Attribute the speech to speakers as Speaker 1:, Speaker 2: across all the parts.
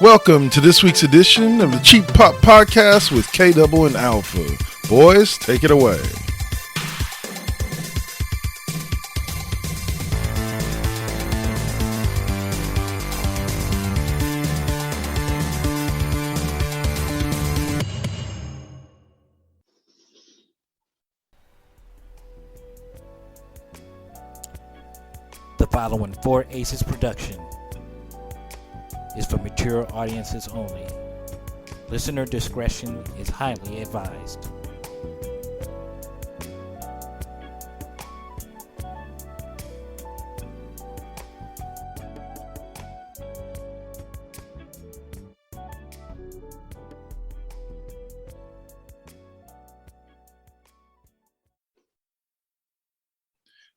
Speaker 1: Welcome to this week's edition of the Cheap Pop Podcast with K Double and Alpha. Boys, take it away.
Speaker 2: The following Four Aces production is for mature audiences only. Listener discretion is highly advised.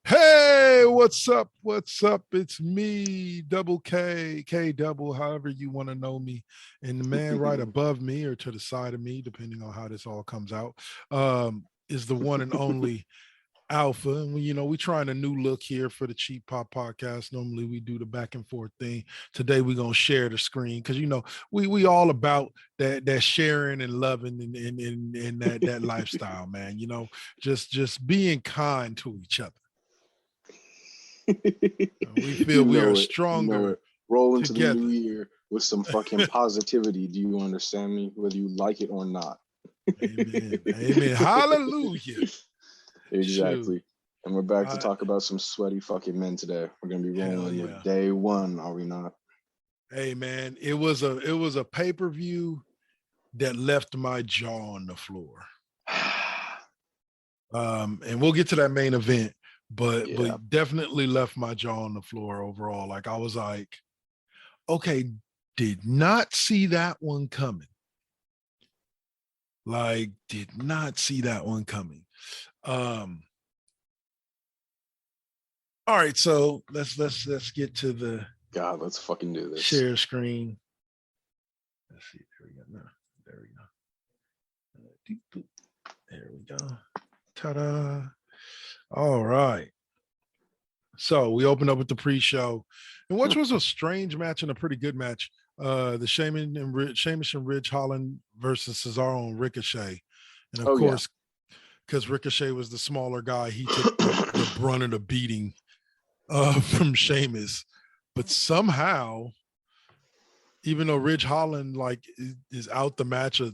Speaker 1: Hey, what's up? What's up? It's me, Double K, K Double, however you want to know me. And the man right above me or to the side of me, depending on how this all comes out, is the one and only Alpha. And we trying a new look here for the Cheap Pop Podcast. Normally we do the back and forth thing. Today we're gonna share the screen because we all about that sharing and loving and that lifestyle, man. Just being kind to each other. We feel we are stronger.
Speaker 3: Roll into
Speaker 1: together.
Speaker 3: the new year with some fucking positivity. Do you understand me? Whether you like it or not.
Speaker 1: Amen. Amen. Hallelujah.
Speaker 3: Exactly. And we're back to talk about some sweaty fucking men today. We're gonna be rolling with day one, are we not?
Speaker 1: Hey man, it was a pay-per-view that left my jaw on the floor. And we'll get to that main event. But definitely left my jaw on the floor overall. Like I was like, okay, did not see that one coming. Like, did not see that one coming. All right, so let's get to the
Speaker 3: let's fucking do this.
Speaker 1: Share screen. Let's see. There we go. No, there we go. There we go. Ta-da. All right. So we opened up with the pre-show, and which was a strange match and a pretty good match. The Sheamus and Ridge Holland versus Cesaro and Ricochet. And of course, because Ricochet was the smaller guy, he took the brunt of the beating from Sheamus. But somehow, even though Ridge Holland is out the match a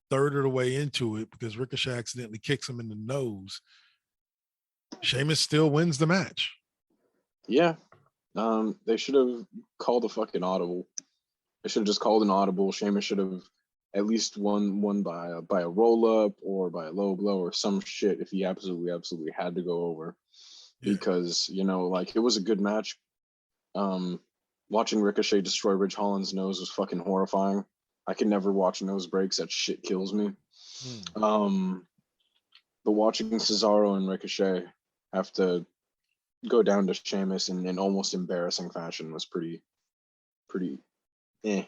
Speaker 1: third of the way into it because Ricochet accidentally kicks him in the nose, Sheamus still wins the match.
Speaker 3: Yeah. They should have called a fucking audible. They should have just called an audible. Sheamus should have at least won by a roll up or by a low blow or some shit if he absolutely had to go over. Yeah. Because, it was a good match. Watching Ricochet destroy Ridge Holland's nose was fucking horrifying. I can never watch nose breaks. That shit kills me. But watching Cesaro and Ricochet have to go down to Sheamus in almost embarrassing fashion was pretty eh.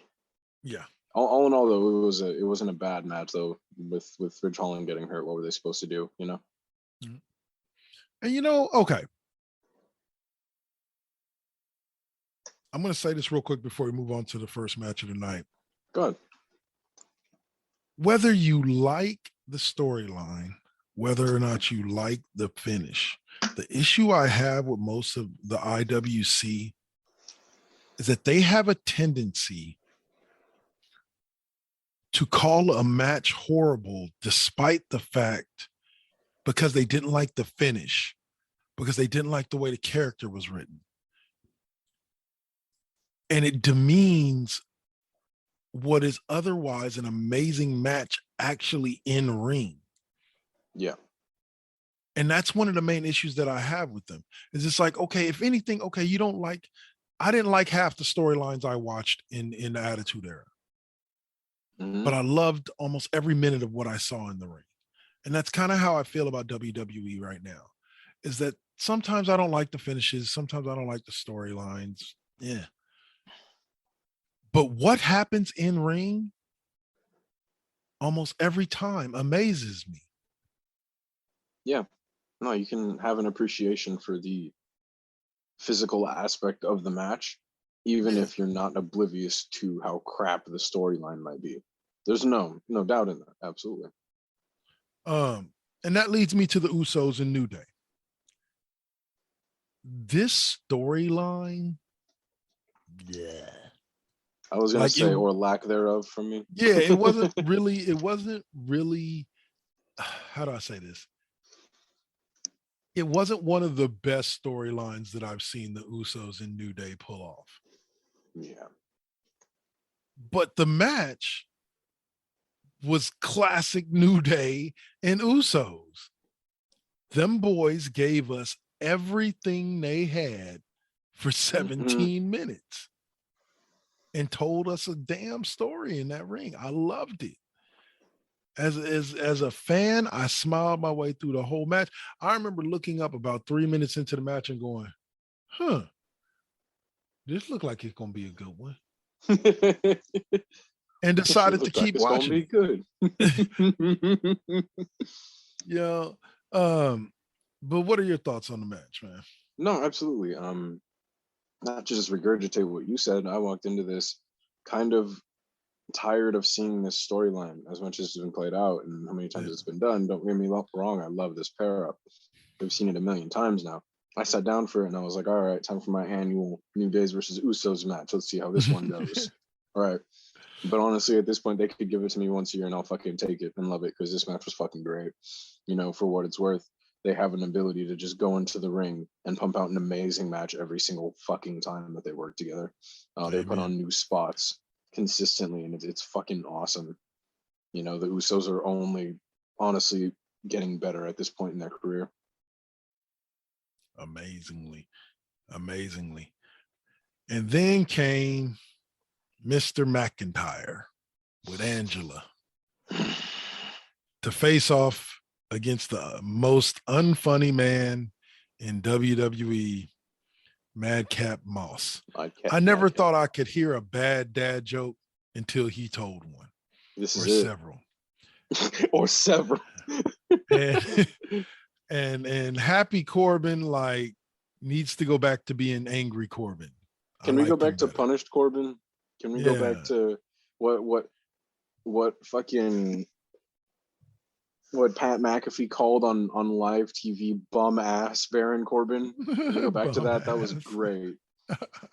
Speaker 3: Yeah. All in all, though, it wasn't a bad match though. With Ridge Holland getting hurt, what were they supposed to do?
Speaker 1: And okay. I'm going to say this real quick before we move on to the first match of the night.
Speaker 3: Go ahead.
Speaker 1: Whether you like the storyline, whether or not you like the finish, the issue I have with most of the IWC is that they have a tendency to call a match horrible despite the fact because they didn't like the finish, because they didn't like the way the character was written. And it demeans what is otherwise an amazing match actually in ring.
Speaker 3: Yeah.
Speaker 1: And that's one of the main issues that I have with them. Is it's like, okay, if anything, okay, I didn't like half the storylines I watched in the Attitude Era. Mm-hmm. But I loved almost every minute of what I saw in the ring. And that's kind of how I feel about WWE right now, is that sometimes I don't like the finishes. Sometimes I don't like the storylines. Yeah. But what happens in ring almost every time amazes me.
Speaker 3: Yeah. No, you can have an appreciation for the physical aspect of the match even
Speaker 1: Yeah.
Speaker 3: if you're not oblivious to how crap the storyline might be. There's no doubt in that. Absolutely.
Speaker 1: And that leads me to the Usos and New Day. This storyline, yeah.
Speaker 3: I was gonna
Speaker 1: Like
Speaker 3: say,
Speaker 1: it-
Speaker 3: or lack thereof, from me.
Speaker 1: Yeah, it wasn't really, how do I say this? It wasn't one of the best storylines that I've seen the Usos and New Day pull off.
Speaker 3: Yeah.
Speaker 1: But the match was classic New Day and Usos. Them boys gave us everything they had for 17 minutes and told us a damn story in that ring. I loved it. As a fan, I smiled my way through the whole match. I remember looking up about 3 minutes into the match and going, this looked like it's gonna be a good one. And decided to keep watching.
Speaker 3: It's gonna be good.
Speaker 1: Yeah. But what are your thoughts on the match, man?
Speaker 3: No, absolutely. Not just regurgitate what you said. I walked into this kind of tired of seeing this storyline as much as it's been played out and how many times it's been done. Don't get me wrong, I love this pair up. We've seen it a million times now. I sat down for it and I was like, all right, time for my annual New Days versus Usos match. Let's see how this one goes. All right. But honestly, at this point, they could give it to me once a year and I'll fucking take it and love it because this match was fucking great. You know, for what it's worth, they have an ability to just go into the ring and pump out an amazing match every single fucking time that they work together. They put on new spots consistently and it's fucking awesome. You know, the Usos are only honestly getting better at this point in their career.
Speaker 1: Amazingly. And then came Mr. McIntyre with Angela to face off against the most unfunny man in WWE, Madcap Moss. I never thought I could hear a bad dad joke until he told one.
Speaker 3: This
Speaker 1: or
Speaker 3: is
Speaker 1: several.
Speaker 3: Or several.
Speaker 1: and Happy Corbin like needs to go back to being angry Corbin.
Speaker 3: Can we go back to punished Corbin? Can we go back to what Pat McAfee called on live TV bum ass Baron Corbin? Can we go back to that? That was great.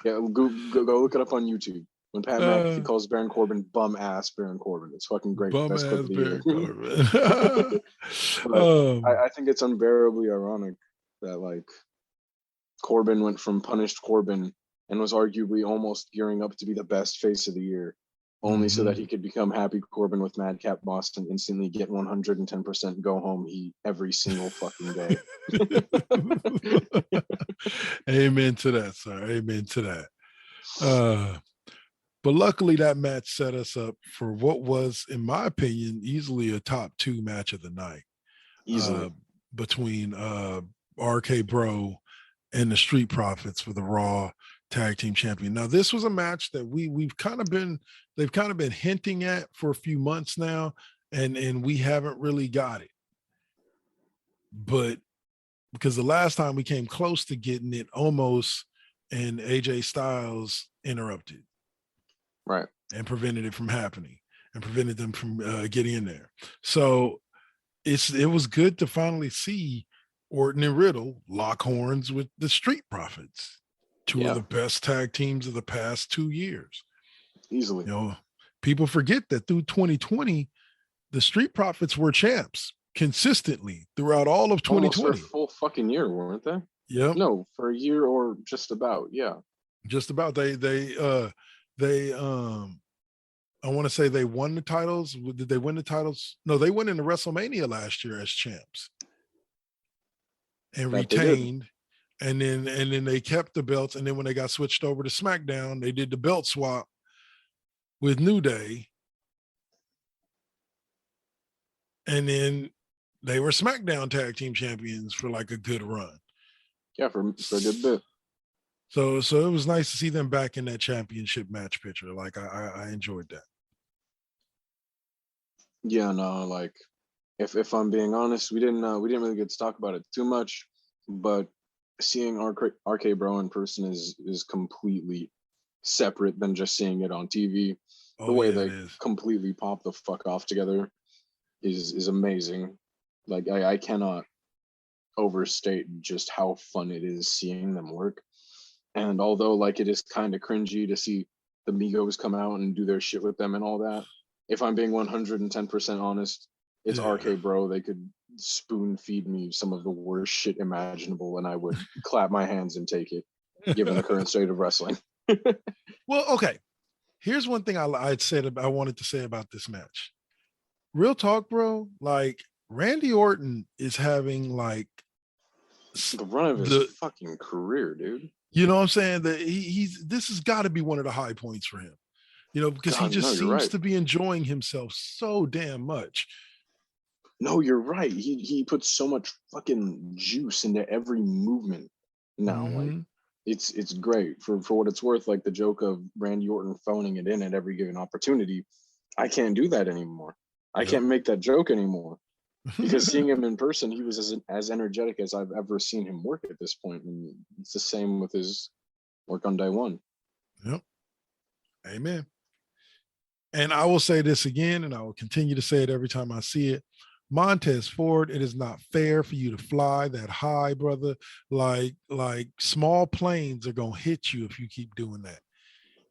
Speaker 3: Yeah, go look it up on YouTube. When Pat McAfee calls Baron Corbin bum ass Baron Corbin, it's fucking great.
Speaker 1: Bum
Speaker 3: Best
Speaker 1: ass
Speaker 3: clip of the
Speaker 1: Baron
Speaker 3: year.
Speaker 1: Corbin.
Speaker 3: I think it's unbearably ironic that like Corbin went from punished Corbin and was arguably almost gearing up to be the best face of the year, only so that he could become Happy Corbin with Madcap Moss and instantly get 110% go home heat every single fucking day.
Speaker 1: Amen to that, sir. Amen to that. But luckily that match set us up for what was, in my opinion, easily a top 2 match of the night.
Speaker 3: Easily.
Speaker 1: Between RK Bro and the Street Profits for the Raw Tag Team Champion. Now, this was a match that they've kind of been hinting at for a few months now, and we haven't really got it. But because the last time we came close to getting it almost, and AJ Styles interrupted.
Speaker 3: Right.
Speaker 1: And prevented it from happening and prevented them from getting in there. So it was good to finally see Orton and Riddle lock horns with the Street Profits, two of the best tag teams of the past 2 years.
Speaker 3: Easily.
Speaker 1: You know, people forget that through 2020, the Street Profits were champs consistently throughout all of 2020.
Speaker 3: Almost for a full fucking year, weren't they?
Speaker 1: Yeah.
Speaker 3: No, for a year or just about. Yeah.
Speaker 1: Just about. They I want to say they won the titles. Did they win the titles? No, they went into WrestleMania last year as champs and retained. And then they kept the belts. And then when they got switched over to SmackDown, they did the belt swap with New Day. And then they were SmackDown tag team champions for like a good run.
Speaker 3: Yeah, for a good bit.
Speaker 1: So it was nice to see them back in that championship match picture. Like I enjoyed that.
Speaker 3: Yeah, no, like if I'm being honest, we didn't really get to talk about it too much, but seeing RK Bro in person is completely separate than just seeing it on TV. The
Speaker 1: Oh
Speaker 3: way
Speaker 1: yeah, it
Speaker 3: they
Speaker 1: is.
Speaker 3: completely pop the fuck off together is amazing. Like I cannot overstate just how fun it is seeing them work. And although like it is kind of cringy to see the Migos come out and do their shit with them and all that, if I'm being 110% honest, it's
Speaker 1: Yeah.
Speaker 3: RK Bro. They could spoon feed me some of the worst shit imaginable and I would clap my hands and take it, given the current state of wrestling.
Speaker 1: Well, okay. Here's one thing I wanted to say about this match. Real talk, bro. Like Randy Orton is having like
Speaker 3: The run of his fucking career, dude.
Speaker 1: You know what I'm saying? That this has got to be one of the high points for him. Because he just seems to be enjoying himself so damn much.
Speaker 3: No, you're right. He puts so much fucking juice into every movement now. Like it's great for what it's worth. Like the joke of Randy Orton phoning it in at every given opportunity. I can't do that anymore. I can't make that joke anymore because seeing him in person, he was as energetic as I've ever seen him work at this point. And it's the same with his work on day one.
Speaker 1: Yep. Amen. And I will say this again, and I will continue to say it every time I see it. Montez Ford, it is not fair for you to fly that high, brother. Like small planes are gonna hit you if you keep doing that.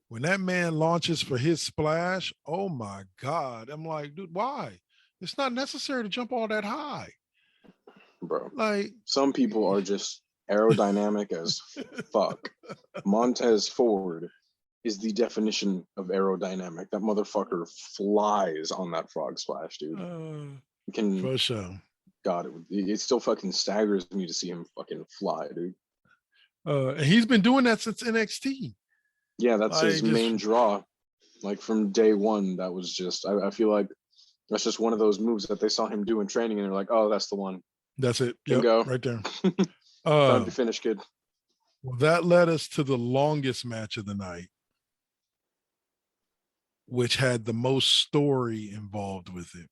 Speaker 1: When that man launches for his splash, oh my God. I'm like, dude, why? It's not necessary to jump all that high.
Speaker 3: Bro,
Speaker 1: like
Speaker 3: some people are just aerodynamic as fuck. Montez Ford is the definition of aerodynamic. That motherfucker flies on that frog splash, dude.
Speaker 1: For sure.
Speaker 3: God, it still fucking staggers me to see him fucking fly, dude.
Speaker 1: And he's been doing that since NXT.
Speaker 3: Yeah, that's his main draw. Like from day one, that was just, I feel like that's just one of those moves that they saw him do in training and they're like, oh, that's the one.
Speaker 1: That's it.
Speaker 3: Bingo.
Speaker 1: Right there.
Speaker 3: Time to be finished, kid.
Speaker 1: Well, that led us to the longest match of the night, which had the most story involved with it.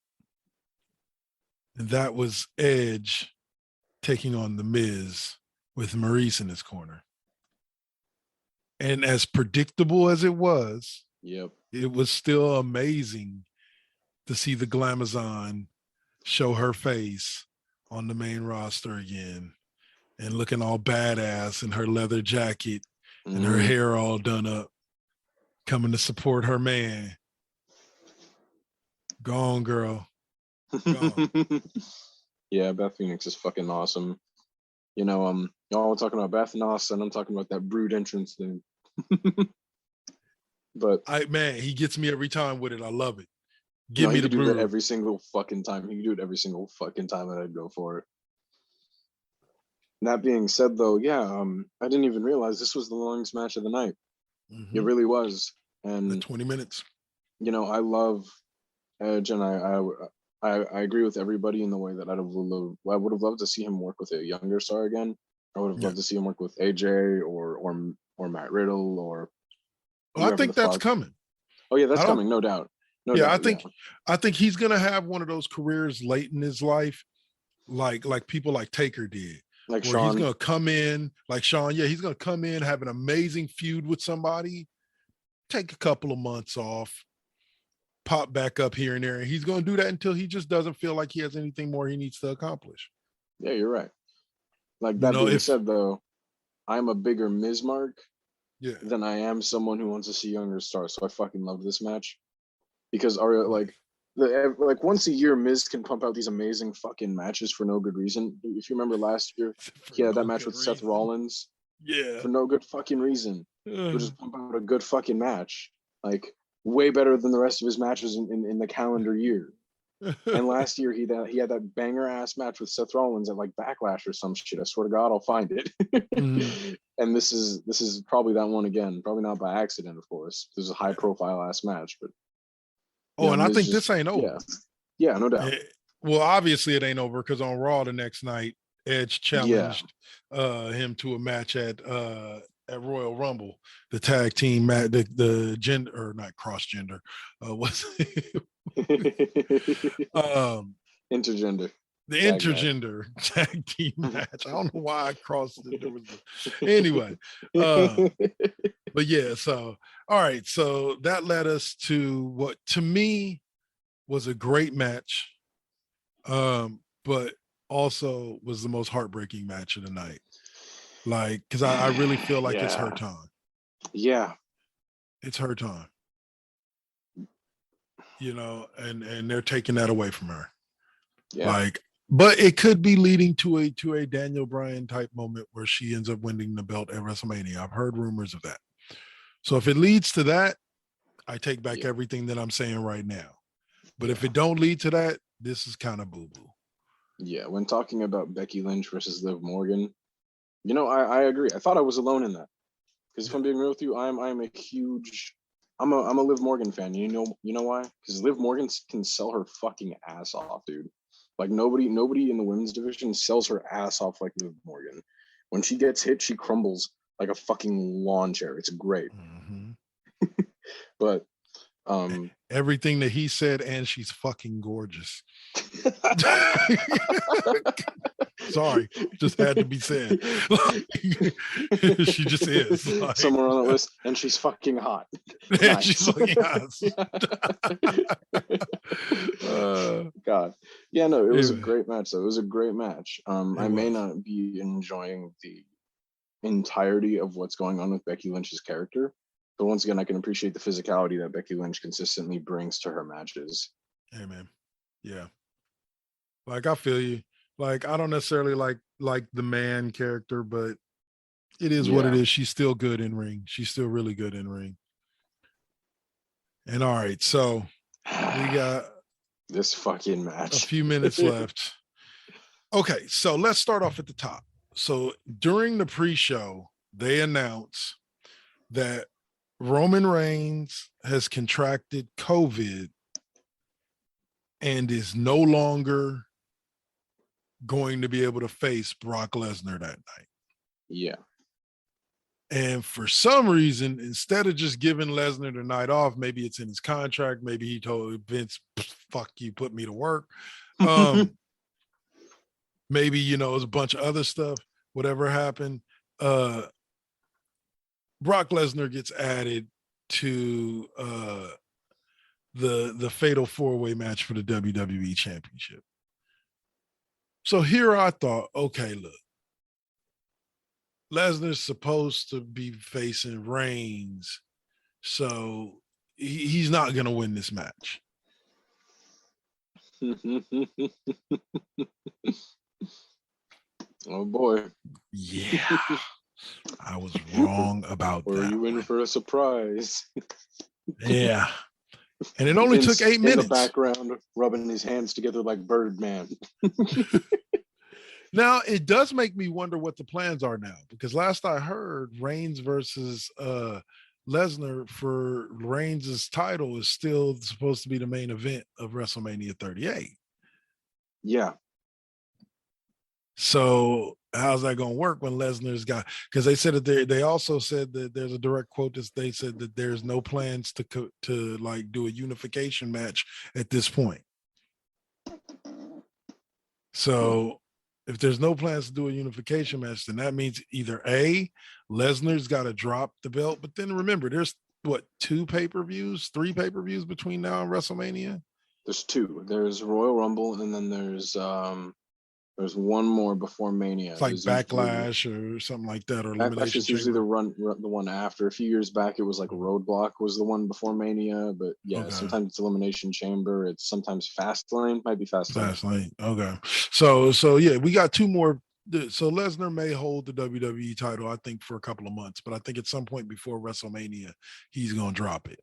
Speaker 1: And that was Edge taking on The Miz with Maurice in his corner. And as predictable as it was, it was still amazing to see the Glamazon show her face on the main roster again and looking all badass in her leather jacket and her hair all done up, coming to support her man. Go on, girl. Go on.
Speaker 3: Yeah, Beth Phoenix is fucking awesome. You know, y'all talking about Beth and Austin, I'm talking about that Brood entrance thing. But
Speaker 1: he gets me every time with it. I love it.
Speaker 3: Give me the Brood. Do that every single fucking time. He can do it every single fucking time that I'd go for it. That being said, though, I didn't even realize this was the longest match of the night. It really was. And
Speaker 1: 20 minutes.
Speaker 3: You know, I love Edge, and I agree with everybody in the way that I would have loved to see him work with a younger star again. I would have loved to see him work with AJ or Matt Riddle or.
Speaker 1: Well, I think that's coming.
Speaker 3: Oh yeah, that's coming, no doubt. No doubt,
Speaker 1: I think he's gonna have one of those careers late in his life, like people like Taker did.
Speaker 3: Like
Speaker 1: where
Speaker 3: Shawn.
Speaker 1: He's gonna come in, like Shawn. Yeah, he's gonna come in, have an amazing feud with somebody, take a couple of months off, pop back up here and there. And he's gonna do that until he just doesn't feel like he has anything more he needs to accomplish.
Speaker 3: Yeah, you're right. Like that being said, though, I'm a bigger Miz mark than I am someone who wants to see younger stars. So I fucking love this match because like once a year, Miz can pump out these amazing fucking matches for no good reason. If you remember last year, he had that match with Seth Rollins.
Speaker 1: Yeah.
Speaker 3: For no good fucking reason. He'll just pump out a good fucking match. Like way better than the rest of his matches in the calendar year. And last year he had that banger ass match with Seth Rollins at like Backlash or some shit. I swear to God, I'll find it. And this is probably that one again. Probably not by accident, of course. This is a high profile ass match, but
Speaker 1: and I think this ain't over.
Speaker 3: Yeah, no doubt.
Speaker 1: Well, obviously it ain't over because on Raw the next night, Edge challenged him to a match at Royal Rumble, the tag team match, the gender or not cross gender, what's
Speaker 3: intergender.
Speaker 1: The intergender tag team match. I don't know why I crossed it. Anyway, But yeah, so all right, so that led us to what to me was a great match, but also was the most heartbreaking match of the night. Like, because I really feel like it's her
Speaker 3: Yeah.
Speaker 1: time.
Speaker 3: Yeah.
Speaker 1: It's her time. And they're taking that away from her.
Speaker 3: Yeah.
Speaker 1: Like, but it could be leading to a Daniel Bryan type moment where she ends up winning the belt at WrestleMania. I've heard rumors of that. So if it leads to that, I take back everything that I'm saying right now. But if it don't lead to that, this is kind of boo-boo.
Speaker 3: Yeah. When talking about Becky Lynch versus Liv Morgan, I agree. I thought I was alone in that. Because if I'm being real with you, I'm a huge I'm a Liv Morgan fan. You know why? Because Liv Morgan can sell her fucking ass off, dude. Like nobody in the women's division sells her ass off like Liv Morgan. When she gets hit, she crumbles like a fucking lawn chair. It's great.
Speaker 1: Mm-hmm.
Speaker 3: But
Speaker 1: everything that he said, and she's fucking gorgeous. Sorry, just had to be said. She just is. Like,
Speaker 3: somewhere on the list, and she's fucking hot.
Speaker 1: And
Speaker 3: Nice.
Speaker 1: she's fucking hot.
Speaker 3: God. Yeah, no, it was a
Speaker 1: Anyway.
Speaker 3: great match, though. It was a great match. I may not be enjoying the entirety of what's going on with Becky Lynch's character, but once again, I can appreciate the physicality that Becky Lynch consistently brings to her matches.
Speaker 1: Hey, man. Yeah. Like, I feel you. Like, I don't necessarily like the man character, but it is what it is. She's still good in ring. She's still really good in ring. And all right, so we got
Speaker 3: this fucking match.
Speaker 1: A few minutes left. Okay, so let's start off at the top. So during the pre-show, they announce that Roman Reigns has contracted COVID and is no longer going to be able to face Brock Lesnar that night.
Speaker 3: Yeah.
Speaker 1: And for some reason, instead of just giving Lesnar the night off, maybe it's in his contract. Maybe he told Vince, fuck you, put me to work. Maybe, it's a bunch of other stuff, whatever happened. Brock Lesnar gets added to the fatal four-way match for the WWE Championship. So here I thought, okay, look, Lesnar's supposed to be facing Reigns, so he's not going to win this match.
Speaker 3: Oh boy.
Speaker 1: Yeah. I was wrong about that.
Speaker 3: Or are you in for a surprise?
Speaker 1: Yeah. And it only took 8 minutes.
Speaker 3: In the background, rubbing his hands together like Birdman.
Speaker 1: Now, it does make me wonder what the plans are now, because last I heard, Reigns versus Lesnar for Reigns' title is still supposed to be the main event of WrestleMania 38.
Speaker 3: Yeah.
Speaker 1: So how's that going to work when Lesnar's got, because they said that they also said that there's a direct quote that they said that there's no plans to like do a unification match at this point. So if there's no plans to do a unification match, then that means either A, Lesnar's got to drop the belt. But then remember, there's what, 3 pay-per-views between now and WrestleMania?
Speaker 3: There's 2. There's Royal Rumble, and then there's one more before Mania.
Speaker 1: It's like Backlash or something like that, or
Speaker 3: Backlash is usually the one after. A few years back, it was like Roadblock was the one before Mania, but yeah, okay. Sometimes it's Elimination Chamber. It's sometimes Fastlane. Might be Fastlane.
Speaker 1: Fastlane. Okay. So yeah, we got 2 more. So Lesnar may hold the WWE title, I think, for a couple of months, but I think at some point before WrestleMania, he's gonna drop it.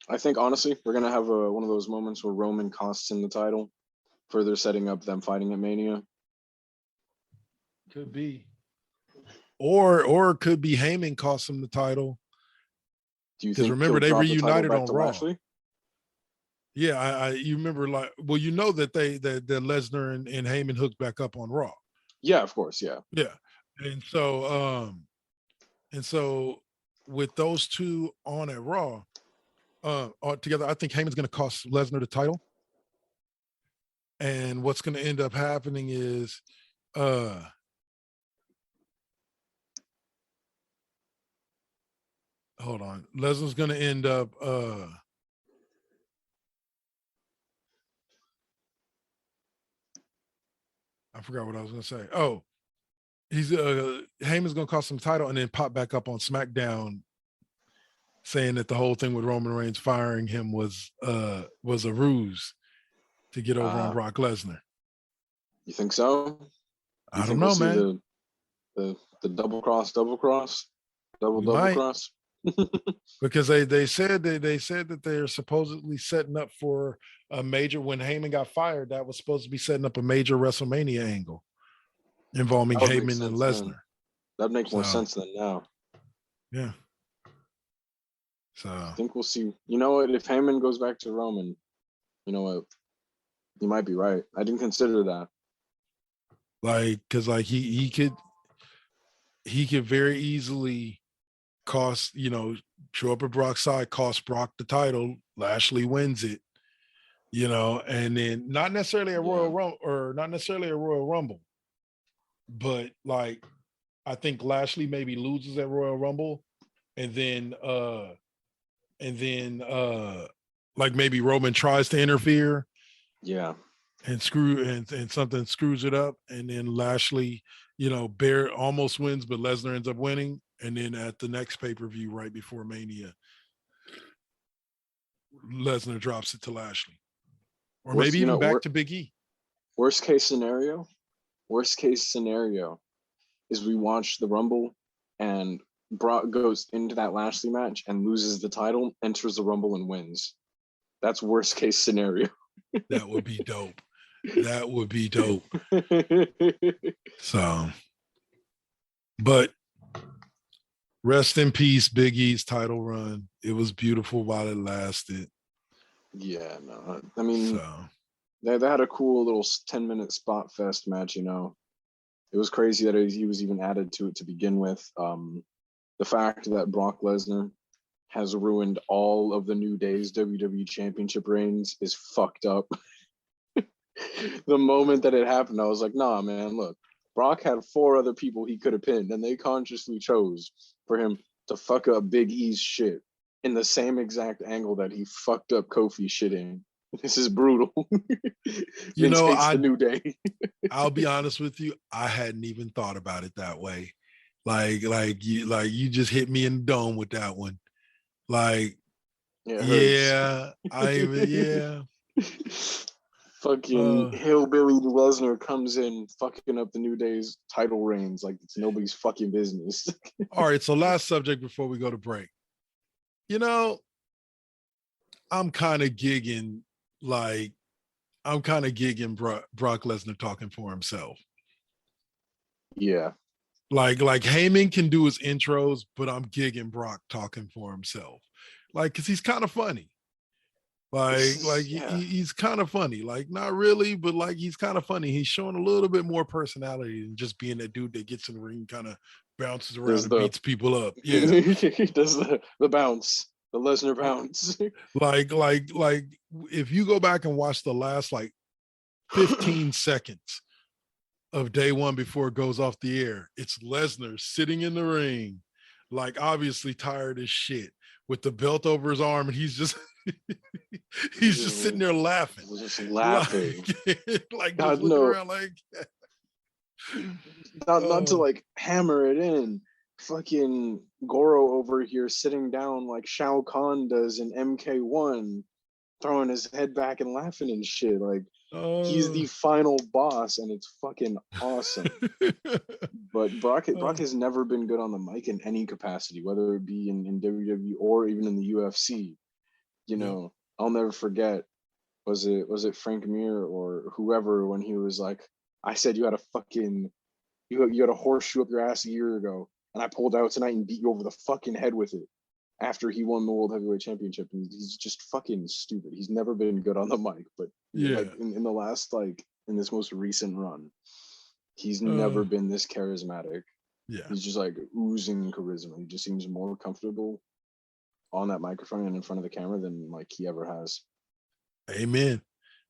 Speaker 3: I think honestly, we're gonna have one of those moments where Roman costs him the title, further setting up them fighting at Mania.
Speaker 1: Could be. Or it could be Heyman costs him the title.
Speaker 3: Do you think?
Speaker 1: Remember, they reunited on Raw.
Speaker 3: Lashley?
Speaker 1: Yeah, you remember, like, well, you know that that Lesnar and Heyman hooked back up on Raw.
Speaker 3: Yeah, of course, yeah.
Speaker 1: Yeah. And so with those 2 on at Raw, together, I think Heyman's gonna cost Lesnar the title. And what's gonna end up happening is hold on. Lesnar's gonna end up I forgot what I was gonna say. Oh, he's Heyman's gonna cost him the title and then pop back up on SmackDown saying that the whole thing with Roman Reigns firing him was a ruse to get over on Brock Lesnar.
Speaker 3: You think so?
Speaker 1: I don't know, man.
Speaker 3: The double cross, double cross?
Speaker 1: Because they said that they're supposedly setting up for a major, when Heyman got fired, that was supposed to be setting up a major WrestleMania angle involving Heyman and Lesnar.
Speaker 3: That'd make more sense than now.
Speaker 1: Yeah. So
Speaker 3: I think we'll see. You know what? If Heyman goes back to Roman, you know what? You might be right. I didn't consider that.
Speaker 1: Like, because like he could very easily cost, show up at Brock's side, cost Brock the title. Lashley wins it, and then not necessarily a Royal Rumble or not necessarily a Royal Rumble, but like I think Lashley maybe loses at Royal Rumble, and then like maybe Roman tries to interfere.
Speaker 3: Yeah.
Speaker 1: And something screws it up, and then Lashley, almost wins, but Lesnar ends up winning, and then at the next pay-per-view, right before Mania, Lesnar drops it to Lashley, or maybe even back to Big E.
Speaker 3: Worst case scenario is we watch the Rumble, and Brock goes into that Lashley match and loses the title, enters the Rumble and wins. That's worst case scenario.
Speaker 1: That would be dope. That would be dope. So, but rest in peace, Big E's title run. It was beautiful while it lasted.
Speaker 3: Yeah, no, I mean, they had a cool little 10-minute spot fest match. It was crazy that he was even added to it to begin with. The fact that Brock Lesnar has ruined all of the New Day's WWE Championship reigns is fucked up. The moment that it happened, I was like, nah, man, look, Brock had 4 other people he could have pinned, and they consciously chose for him to fuck up Big E's shit in the same exact angle that he fucked up Kofi's shit in. This is brutal. Vince hates the New Day.
Speaker 1: I'll be honest with you, I hadn't even thought about it that way. Like you just hit me in the dome with that one. Like, yeah.
Speaker 3: Fucking hillbilly Lesnar comes in fucking up the New Day's title reigns like it's nobody's fucking business.
Speaker 1: All right, so last subject before we go to break. I'm kind of gigging Brock Lesnar talking for himself.
Speaker 3: Yeah.
Speaker 1: Like Heyman can do his intros, but I'm gigging Brock talking for himself. Like, cause he's kind of funny. He's kind of funny. Like, not really, but like he's kind of funny. He's showing a little bit more personality than just being that dude that gets in the ring, kind of bounces around and beats people up. Yeah.
Speaker 3: He does the bounce, the Lesnar bounce.
Speaker 1: like if you go back and watch the last like 15 seconds of day one before it goes off the air, it's Lesnar sitting in the ring, like obviously tired as shit, with the belt over his arm, and he's just just sitting there laughing.
Speaker 3: Just laughing.
Speaker 1: Like God, just looking around like
Speaker 3: not to like hammer it in. Fucking Goro over here sitting down like Shao Kahn does in MK1, throwing his head back and laughing and shit. Like, he's the final boss, and it's fucking awesome. But Brock has never been good on the mic in any capacity, whether it be in WWE or even in the UFC. I'll never forget. Was it Frank Mir or whoever when he was like, I said you had a horseshoe up your ass a year ago, and I pulled out tonight and beat you over the fucking head with it. After he won the World Heavyweight Championship, and he's just fucking stupid. He's never been good on the mic, but like in the last, like in this most recent run, he's never been this charismatic.
Speaker 1: Yeah,
Speaker 3: he's just like oozing charisma. He just seems more comfortable on that microphone and in front of the camera than like he ever has.
Speaker 1: Amen.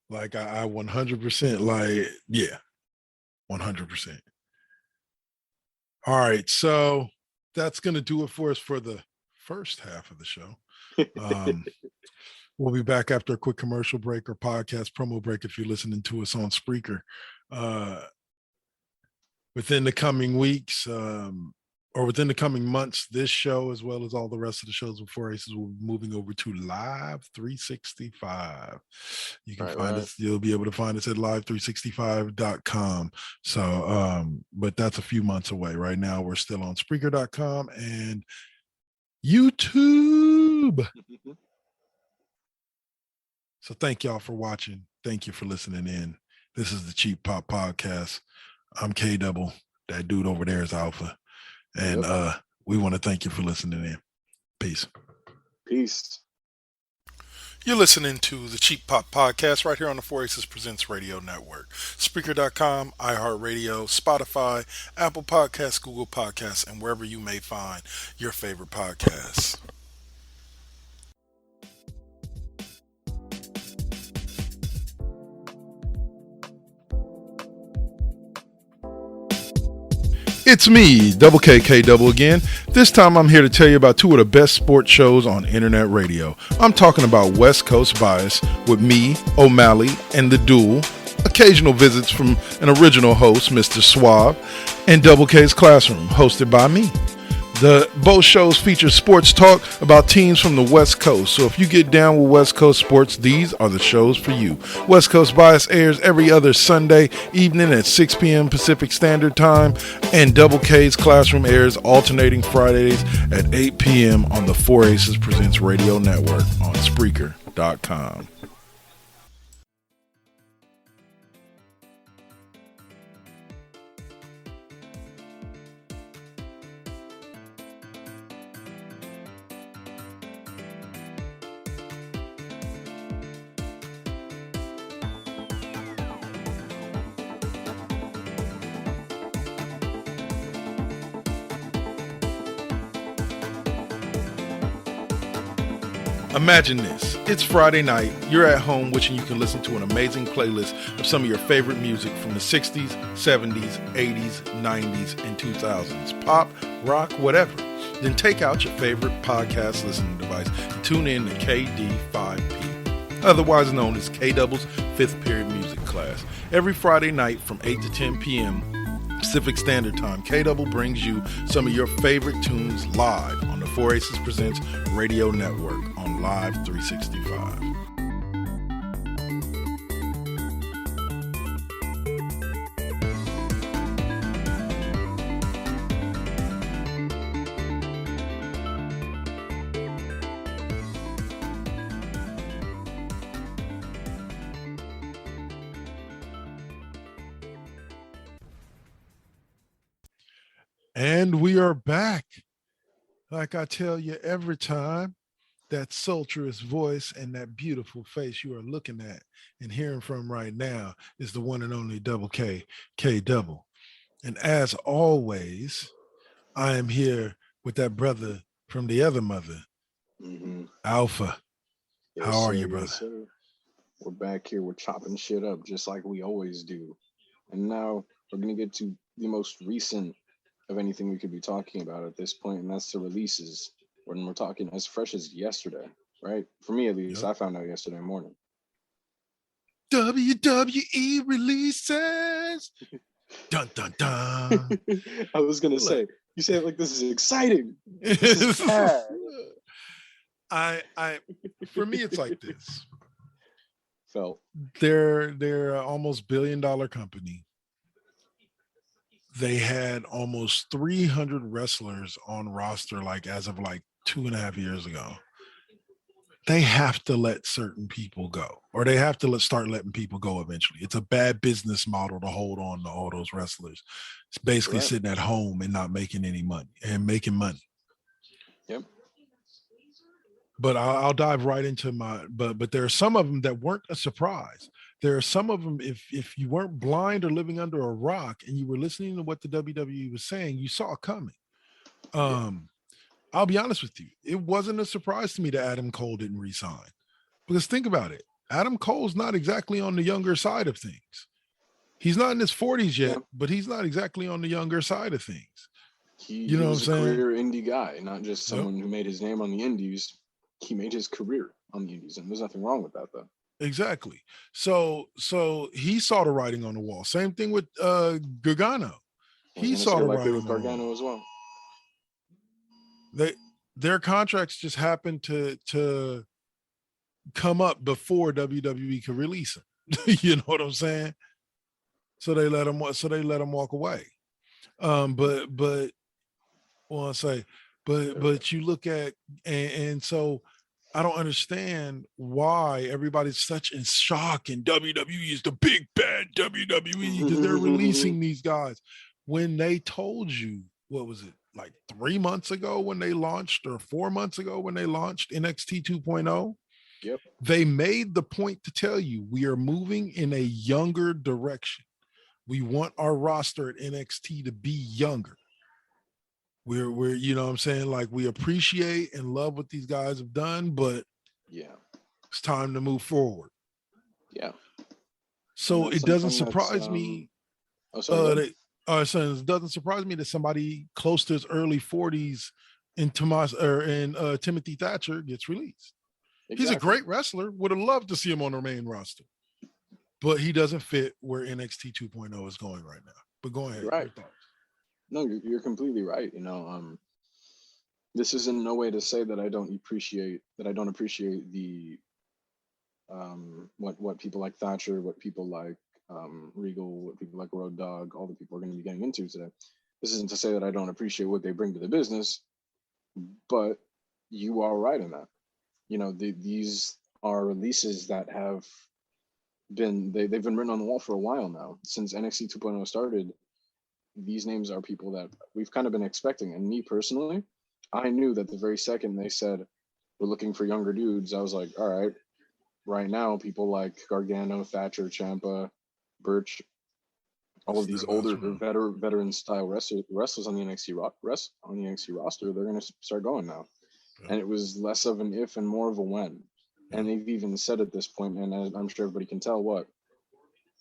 Speaker 1: Like I 100% like, yeah, 100%. All right, so that's gonna do it for us for the first half of the show. We'll be back after a quick commercial break or podcast promo break if you're listening to us on Spreaker. Within the coming weeks, or within the coming months, this show, as well as all the rest of the shows before Aces, will be moving over to Live 365. You can find us, you'll be able to find us at live365.com. So, but that's a few months away. Right now, we're still on Spreaker.com and YouTube. So thank y'all for watching. Thank you for listening in. This is the Cheap Pop Podcast. I'm K Double. That dude over there is Alpha. And we want to thank you for listening in. Peace.
Speaker 3: Peace.
Speaker 1: You're listening to the Cheap Pop Podcast right here on the 4 Aces Presents Radio Network. Spreaker.com, iHeartRadio, Spotify, Apple Podcasts, Google Podcasts, and wherever you may find your favorite podcasts. It's me, Double KK Double again. This time I'm here to tell you about two of the best sports shows on internet radio. I'm talking about West Coast Bias with me, O'Malley, and The Duel. Occasional visits from an original host, Mr. Suave, and Double K's Classroom, hosted by me. Both shows feature sports talk about teams from the West Coast. So if you get down with West Coast sports, these are the shows for you. West Coast Bias airs every other Sunday evening at 6 p.m. Pacific Standard Time, and Double K's Classroom airs alternating Fridays at 8 p.m. on the 4 Aces Presents Radio Network on Spreaker.com. Imagine this. It's Friday night. You're at home wishing you can listen to an amazing playlist of some of your favorite music from the 60s, 70s, 80s, 90s, and 2000s. Pop, rock, whatever. Then take out your favorite podcast listening device and tune in to KD5P, otherwise known as K-Double's 5th Period Music Class. Every Friday night from 8 to 10 p.m. Pacific Standard Time, K-Double brings you some of your favorite tunes live on the 4 Aces Presents Radio Network on Live 365. And we are back. Like I tell you every time, that sultruous voice and that beautiful face you are looking at and hearing from right now is the one and only Double K, K Double. And as always, I am here with that brother from the other mother, Alpha.
Speaker 3: Yes,
Speaker 1: how are
Speaker 3: sir,
Speaker 1: you, brother?
Speaker 3: yes, sir. We're back here. We're chopping shit up just like we always do. And now we're going to get to the most recent of anything we could be talking about at this point, and that's the releases. When we're talking as fresh as yesterday, right? For me, at least, I found out yesterday morning.
Speaker 1: WWE releases. Dun, dun, dun.
Speaker 3: I was going to say, you say it like this is exciting. This is bad.
Speaker 1: For me, it's like this.
Speaker 3: Felt.
Speaker 1: They're an almost $1 billion company. They had almost 300 wrestlers on roster, like as of like 2.5 years ago. They have to let certain people go, or they have to start letting people go eventually. It's a bad business model to hold on to all those wrestlers. It's basically sitting at home and not making any money and making money.
Speaker 3: Yep.
Speaker 1: But I'll dive right into but there are some of them that weren't a surprise. There are some of them, if you weren't blind or living under a rock and you were listening to what the WWE was saying, you saw it coming. I'll be honest with you. It wasn't a surprise to me that Adam Cole didn't resign. Because think about it. Adam Cole's not exactly on the younger side of things. He's not in his 40s yet, but he's not exactly on the younger side of things.
Speaker 3: He
Speaker 1: You know what I'm
Speaker 3: was a
Speaker 1: saying?
Speaker 3: career indie guy, not just
Speaker 1: Yep.
Speaker 3: someone who made his name on the indies. He made his career on the indies, and there's nothing wrong with that, though.
Speaker 1: Exactly. So he saw the writing on the wall. Same thing with Gargano. He
Speaker 3: And it's
Speaker 1: saw
Speaker 3: very
Speaker 1: the
Speaker 3: likely
Speaker 1: writing
Speaker 3: with
Speaker 1: on the wall.
Speaker 3: Gargano as well.
Speaker 1: Their contracts just happened to come up before WWE could release them. You know what I'm saying? So they let him walk away. But well, I say, but you look at and so I don't understand why everybody's such in shock and WWE is the big bad WWE because they're releasing these guys when they told you, what was it, like 3 months ago when they launched or 4 months ago when they launched NXT 2.0?
Speaker 3: Yep.
Speaker 1: They made the point to tell you we are moving in a younger direction. We want our roster at NXT to be younger. We're you know what I'm saying, like we appreciate and love what these guys have done, but
Speaker 3: yeah,
Speaker 1: it's time to move forward.
Speaker 3: Yeah.
Speaker 1: So it doesn't surprise me.
Speaker 3: Oh, sorry.
Speaker 1: So it doesn't surprise me that somebody close to his early 40s in Timothy Thatcher gets released.
Speaker 3: Exactly.
Speaker 1: He's a great wrestler. Would have loved to see him on the main roster, but he doesn't fit where NXT 2.0 is going right now. But go ahead.
Speaker 3: You're right. No, you're completely right. This is in no way to say that I don't appreciate the what people like Thatcher, what people like Regal, what people like Road Dogg, all the people we're going to be getting into today. This isn't to say that I don't appreciate what they bring to the business, but you are right in that. These are releases that have been they've been written on the wall for a while now. Since NXT 2.0 started, these names are people that we've kind of been expecting. And me personally, I knew that the very second they said we're looking for younger dudes, I was like, all right, right now people like Gargano, Thatcher, Ciampa, Birch, all of these older veteran style wrestlers on the NXT roster, they're going to start going now. Yeah. And it was less of an if and more of a when. Yeah. And they've even said at this point, and I'm sure everybody can tell,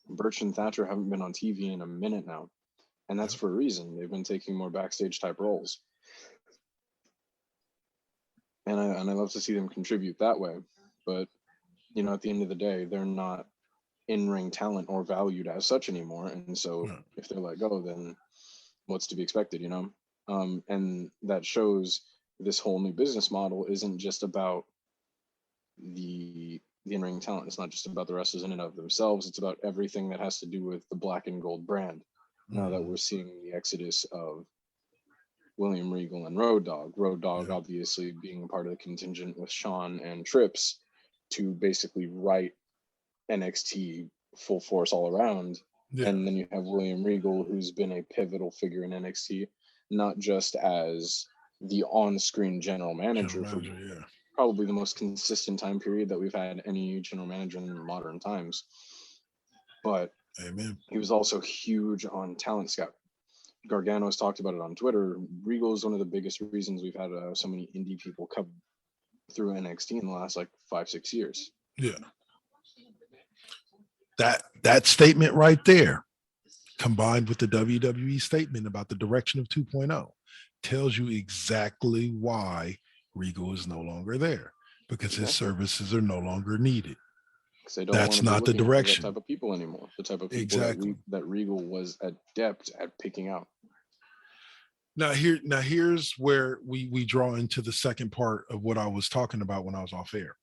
Speaker 3: Birch and Thatcher haven't been on TV in a minute now. And that's for a reason. They've been taking more backstage type roles. And I love to see them contribute that way. But, at the end of the day, they're not in-ring talent or valued as such anymore. And so if they're let go, then what's to be expected, And that shows this whole new business model isn't just about the in-ring talent. It's not just about the wrestlers in and of themselves. It's about everything that has to do with the black and gold brand. Now that we're seeing the exodus of William Regal and Road Dogg. Road Dogg obviously being a part of the contingent with Shawn and Trips to basically write NXT full force all around. Yeah. And then you have William Regal, who's been a pivotal figure in NXT, not just as the on-screen general manager for probably the most consistent time period that we've had any general manager in modern times. But he was also huge on talent scout. Gargano has talked about it on Twitter. Regal is one of the biggest reasons we've had so many indie people come through NXT in the last 5-6 years.
Speaker 1: Yeah. That statement right there, combined with the WWE statement about the direction of 2.0, tells you exactly why Regal is no longer there, because his services are no longer needed. That's not the direction.
Speaker 3: That type of people anymore. The type of people that Regal was adept at picking out.
Speaker 1: Now here's where we draw into the second part of what I was talking about when I was off air.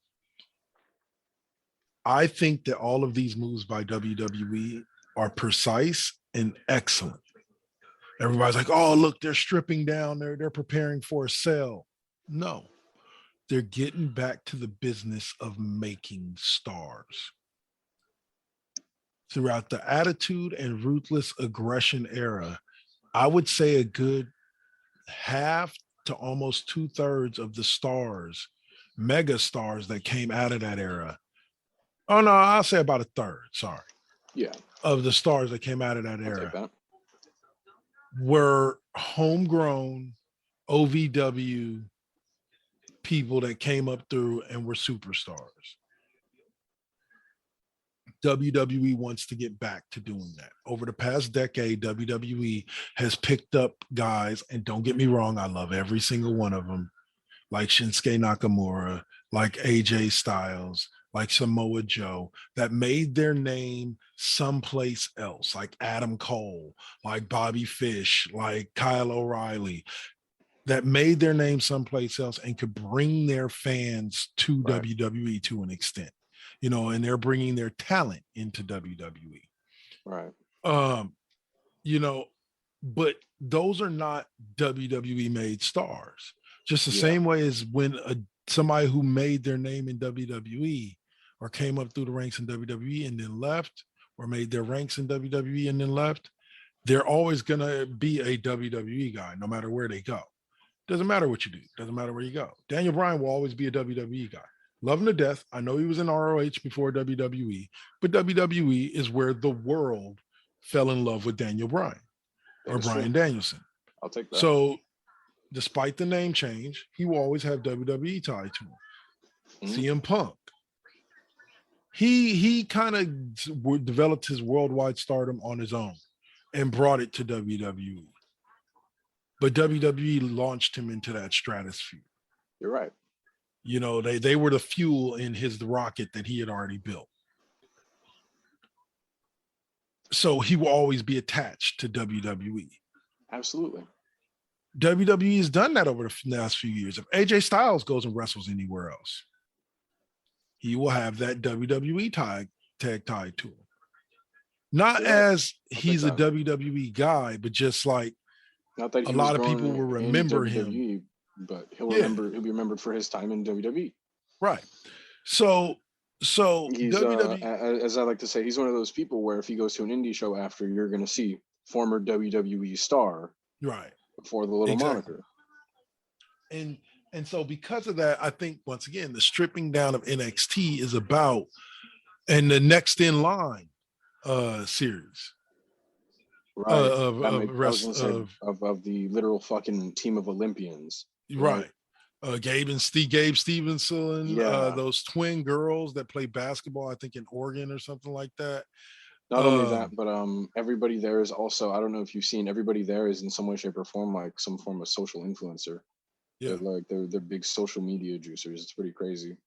Speaker 1: I think that all of these moves by WWE are precise and excellent. Everybody's like, oh, look, they're stripping down. They're preparing for a sale. No, they're getting back to the business of making stars. Throughout the Attitude and Ruthless Aggression era, I would say a good half to almost 2/3 of the stars, mega stars that came out of that era. Oh no, I'll say about a third. Sorry.
Speaker 3: Yeah.
Speaker 1: Of the stars that came out of that era were homegrown OVW people that came up through and were superstars. WWE wants to get back to doing that. Over the past decade, WWE has picked up guys, and don't get me wrong, I love every single one of them, like Shinsuke Nakamura, like AJ Styles, like Samoa Joe, that made their name someplace else, like Adam Cole, like Bobby Fish, like Kyle O'Reilly, that made their name someplace else and could bring their fans to
Speaker 3: Right.
Speaker 1: WWE to an extent, you know, and they're bringing their talent into WWE.
Speaker 3: Right.
Speaker 1: You know, but those are not WWE made stars. Just the same way as when somebody who made their name in WWE or came up through the ranks in WWE and then left, or made their ranks in WWE and then left, they're always going to be a WWE guy, no matter where they go. Doesn't matter what you do. Doesn't matter where you go. Daniel Bryan will always be a WWE guy. Love him to death. I know he was in ROH before WWE, but WWE is where the world fell in love with Daniel Bryan or Bryan Danielson.
Speaker 3: I'll take that.
Speaker 1: So despite the name change, he will always have WWE tied to him. CM Punk. He kind of developed his worldwide stardom on his own and brought it to WWE. But WWE launched him into that stratosphere.
Speaker 3: You're right.
Speaker 1: You know, they were the fuel in his rocket that he had already built. So he will always be attached to WWE.
Speaker 3: Absolutely.
Speaker 1: WWE has done that over the last few years. If AJ Styles goes and wrestles anywhere else, he will have that WWE tag tied to him. Not as he's a WWE guy, but just like
Speaker 3: not that
Speaker 1: a lot of people will remember him,
Speaker 3: but he'll be remembered for his time in WWE.
Speaker 1: Right. So
Speaker 3: he's
Speaker 1: WWE,
Speaker 3: as I like to say, he's one of those people where if he goes to an indie show after, you're going to see former WWE star,
Speaker 1: right,
Speaker 3: before the little moniker.
Speaker 1: And so because of that, I think once again the stripping down of NXT is about, and the Next in Line series.
Speaker 3: Right.
Speaker 1: Of
Speaker 3: the literal fucking team of Olympians.
Speaker 1: Right. Gabe Stevenson, those twin girls that play basketball, I think in Oregon or something like that.
Speaker 3: Not only that, but everybody there is also, I don't know if you've seen, everybody there is in some way, shape, or form like some form of social influencer. Yeah. They're big social media juicers. It's pretty crazy.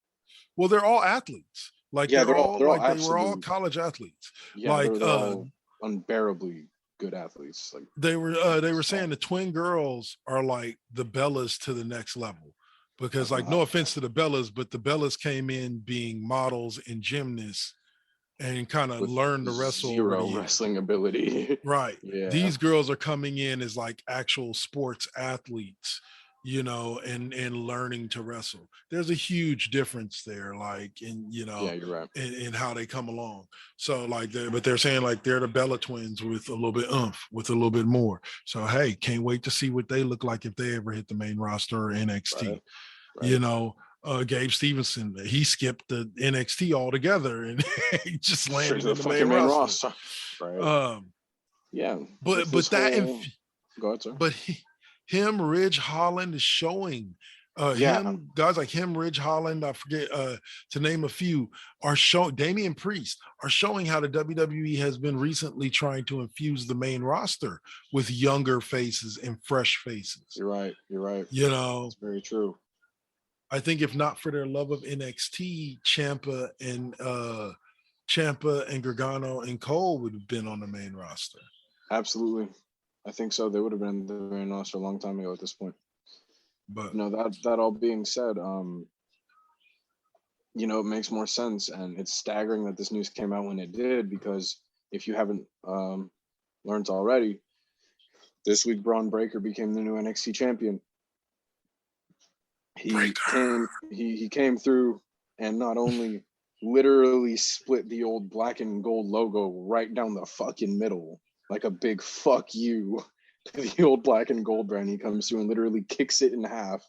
Speaker 1: Well, they're all athletes. Like they were all college athletes.
Speaker 3: Yeah, like they're all unbearably good athletes. Like
Speaker 1: they were saying the twin girls are like the Bellas to the next level, because like no offense to the Bellas, but the Bellas came in being models and gymnasts and kind of learned to wrestle.
Speaker 3: Zero wrestling ability.
Speaker 1: Right.
Speaker 3: Yeah.
Speaker 1: These girls are coming in as like actual sports athletes, you know, and learning to wrestle. There's a huge difference there, like in, you know,
Speaker 3: yeah, you're right.
Speaker 1: in how they come along. So like they're saying like they're the Bella twins with a little bit with a little bit more. So hey, can't wait to see what they look like if they ever hit the main roster or NXT. Right. You know, Gabe Stevenson, he skipped the NXT altogether and he just landed in the main roster.
Speaker 3: Right. Yeah.
Speaker 1: But that
Speaker 3: go ahead, sir.
Speaker 1: But him, Ridge Holland is showing. Him, guys like him, Ridge Holland, I forget to name a few, are showing. Damian Priest are showing how the WWE has been recently trying to infuse the main roster with younger faces and fresh faces.
Speaker 3: You're right.
Speaker 1: You know,
Speaker 3: it's very true.
Speaker 1: I think if not for their love of NXT, Ciampa and Gargano and Cole would have been on the main roster.
Speaker 3: Absolutely. I think so. They would have been the main roster a long time ago at this point.
Speaker 1: But
Speaker 3: that all being said, you know, it makes more sense, and it's staggering that this news came out when it did, because if you haven't learned already, this week Braun Breaker became the new NXT champion. He came through and not only literally split the old black and gold logo right down the fucking middle, like a big fuck you to the old black and gold brand. He comes through and literally kicks it in half,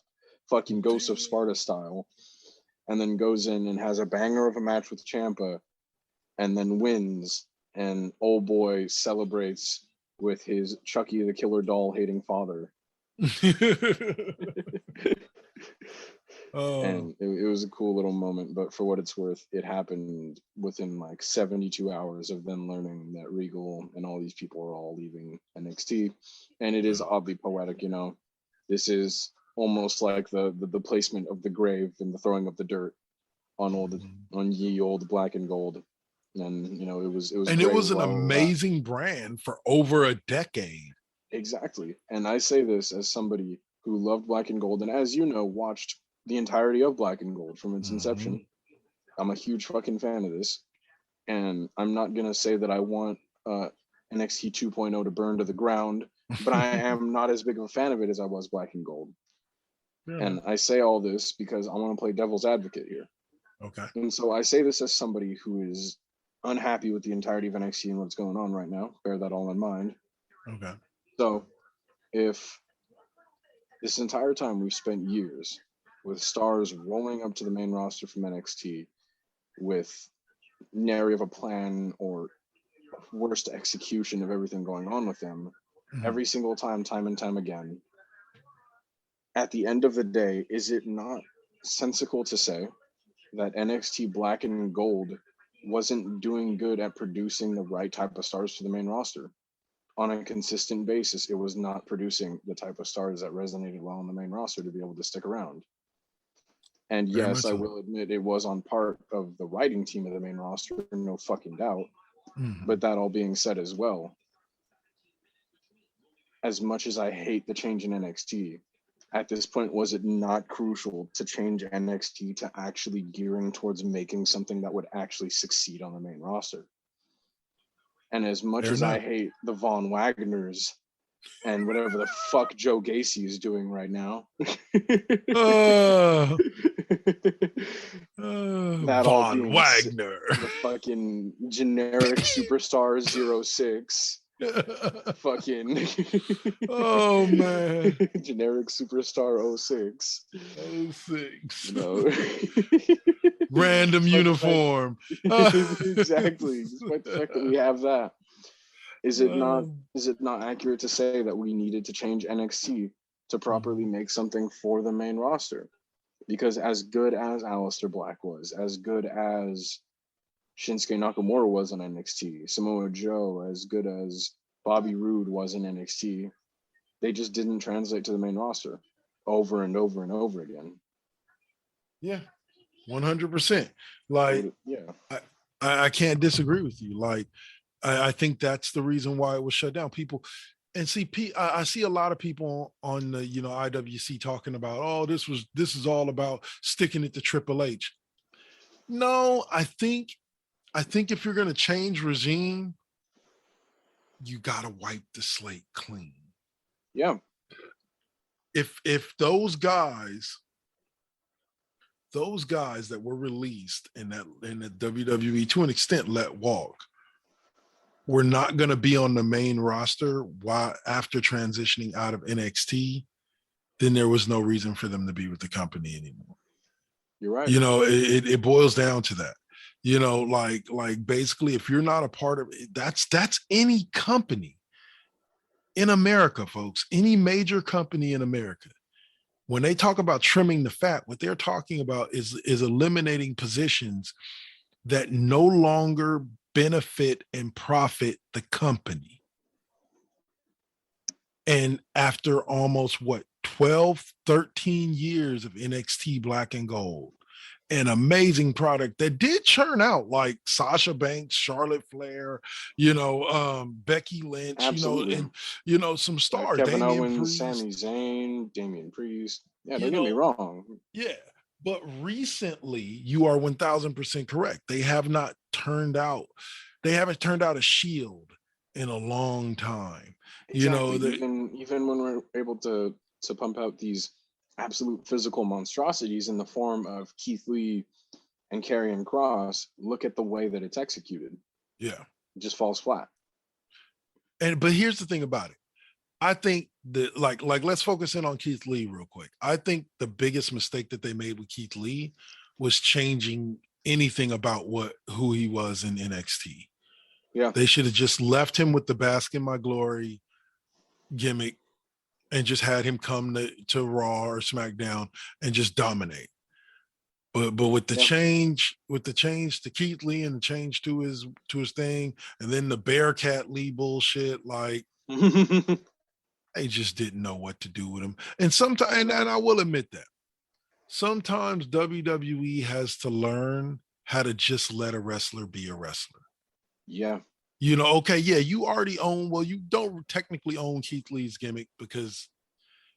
Speaker 3: fucking Ghost of Sparta style, and then goes in and has a banger of a match with Ciampa, and then wins. And old boy celebrates with his Chucky the Killer Doll hating father.
Speaker 1: Oh,
Speaker 3: And it was a cool little moment. But for what it's worth, it happened within like 72 hours of them learning that Regal and all these people are all leaving NXT. And it is oddly poetic, you know. This is almost like the placement of the grave and the throwing of the dirt on on ye old black and gold. And you know, it was
Speaker 1: and it
Speaker 3: great
Speaker 1: was an
Speaker 3: while
Speaker 1: amazing brand for over a decade.
Speaker 3: exactly. And I say this as somebody who loved black and gold, and as you know, watched the entirety of black and gold from its inception.
Speaker 1: Mhm.
Speaker 3: I'm a huge fucking fan of this, and I'm not gonna say that I want NXT 2.0 to burn to the ground, but I am not as big of a fan of it as I was black and gold.
Speaker 1: Yeah.
Speaker 3: And I say all this because I want to play devil's advocate here.
Speaker 1: Okay.
Speaker 3: And so I say this as somebody who is unhappy with the entirety of NXT and what's going on right now. Bear that all in mind.
Speaker 1: Okay.
Speaker 3: So if this entire time we've spent years with stars rolling up to the main roster from NXT with nary of a plan or worst execution of everything going on with them,
Speaker 1: Mhm.
Speaker 3: every single time and time again, at the end of the day, is it not sensical to say that NXT Black and Gold wasn't doing good at producing the right type of stars for the main roster? On a consistent basis, it was not producing the type of stars that resonated well on the main roster to be able to stick around. And
Speaker 1: Very
Speaker 3: yes,
Speaker 1: much
Speaker 3: I
Speaker 1: so.
Speaker 3: will admit it was on part of the writing team of the main roster, no fucking doubt.
Speaker 1: Mhm.
Speaker 3: But that all being said as well, as much as I hate the change in NXT, at this point, was it not crucial to change NXT to actually gearing towards making something that would actually succeed on the main roster? And as much
Speaker 1: Fair
Speaker 3: as I
Speaker 1: enough.
Speaker 3: hate the Von Wagners and whatever the fuck Joe Gacy is doing right now,
Speaker 1: Uh,
Speaker 3: that all
Speaker 1: Von
Speaker 3: being said,
Speaker 1: Wagner.
Speaker 3: the fucking generic superstar 06 fucking
Speaker 1: Oh man.
Speaker 3: generic superstar 06,
Speaker 1: Oh six.
Speaker 3: you know.
Speaker 1: Random
Speaker 3: Despite the fact
Speaker 1: uniform.
Speaker 3: exactly, despite the fact that we have that, is it not
Speaker 1: Oh.
Speaker 3: is it not accurate to say that we needed to change NXT to properly make something for the main roster? Because as good as Aleister Black was, as good as Shinsuke Nakamura was in NXT, Samoa Joe, as good as Bobby Roode was in NXT, they just didn't translate to the main roster over and over and over again.
Speaker 1: Yeah, 100%. Like,
Speaker 3: Yeah,
Speaker 1: I can't disagree with you. Like, I think that's the reason why it was shut down. People, and see, I see a lot of people on the IWC talking about, oh, this is all about sticking it to Triple H. No, I think if you're going to change regime, you got to wipe the slate clean.
Speaker 3: yeah,
Speaker 1: If those guys that were released in the WWE to an extent let walk, we're not going to be on the main roster after transitioning out of NXT, then there was no reason for them to be with the company anymore.
Speaker 3: you're right.
Speaker 1: It boils down to that. Like basically, if you're not a part of it, that's any company in America, folks, any major company in America. When they talk about trimming the fat, what they're talking about is eliminating positions that no longer benefit and profit the company. And after almost 12, 13 years of NXT Black and Gold, an amazing product that did churn out like Sasha Banks, Charlotte Flair, Becky Lynch,
Speaker 3: Absolutely.
Speaker 1: and some stars,
Speaker 3: Kevin
Speaker 1: Damian
Speaker 3: Owens,
Speaker 1: Priest,
Speaker 3: Sami Zayn, Damian Priest. Yeah,
Speaker 1: you
Speaker 3: don't get me
Speaker 1: know,
Speaker 3: wrong.
Speaker 1: yeah. But recently, you are 1000% correct. They haven't turned out a shield in a long time.
Speaker 3: Exactly. Even when we're able to pump out these absolute physical monstrosities in the form of Keith Lee and Karrion Kross, look at the way that it's executed.
Speaker 1: Yeah.
Speaker 3: It just falls flat.
Speaker 1: But here's the thing about it. I think that like let's focus in on Keith Lee real quick. I think the biggest mistake that they made with Keith Lee was changing anything about who he was in NXT.
Speaker 3: Yeah.
Speaker 1: They should have just left him with the Bask in My Glory gimmick and just had him come to Raw or SmackDown and just dominate. But with the
Speaker 3: Yeah.
Speaker 1: change to Keith Lee and the change to his thing, and then the Bearcat Lee bullshit, like they just didn't know what to do with him. And sometimes, and I will admit that sometimes WWE has to learn how to just let a wrestler be a wrestler.
Speaker 3: Yeah.
Speaker 1: You know, okay, yeah, you already own, well, you don't technically own Keith Lee's gimmick because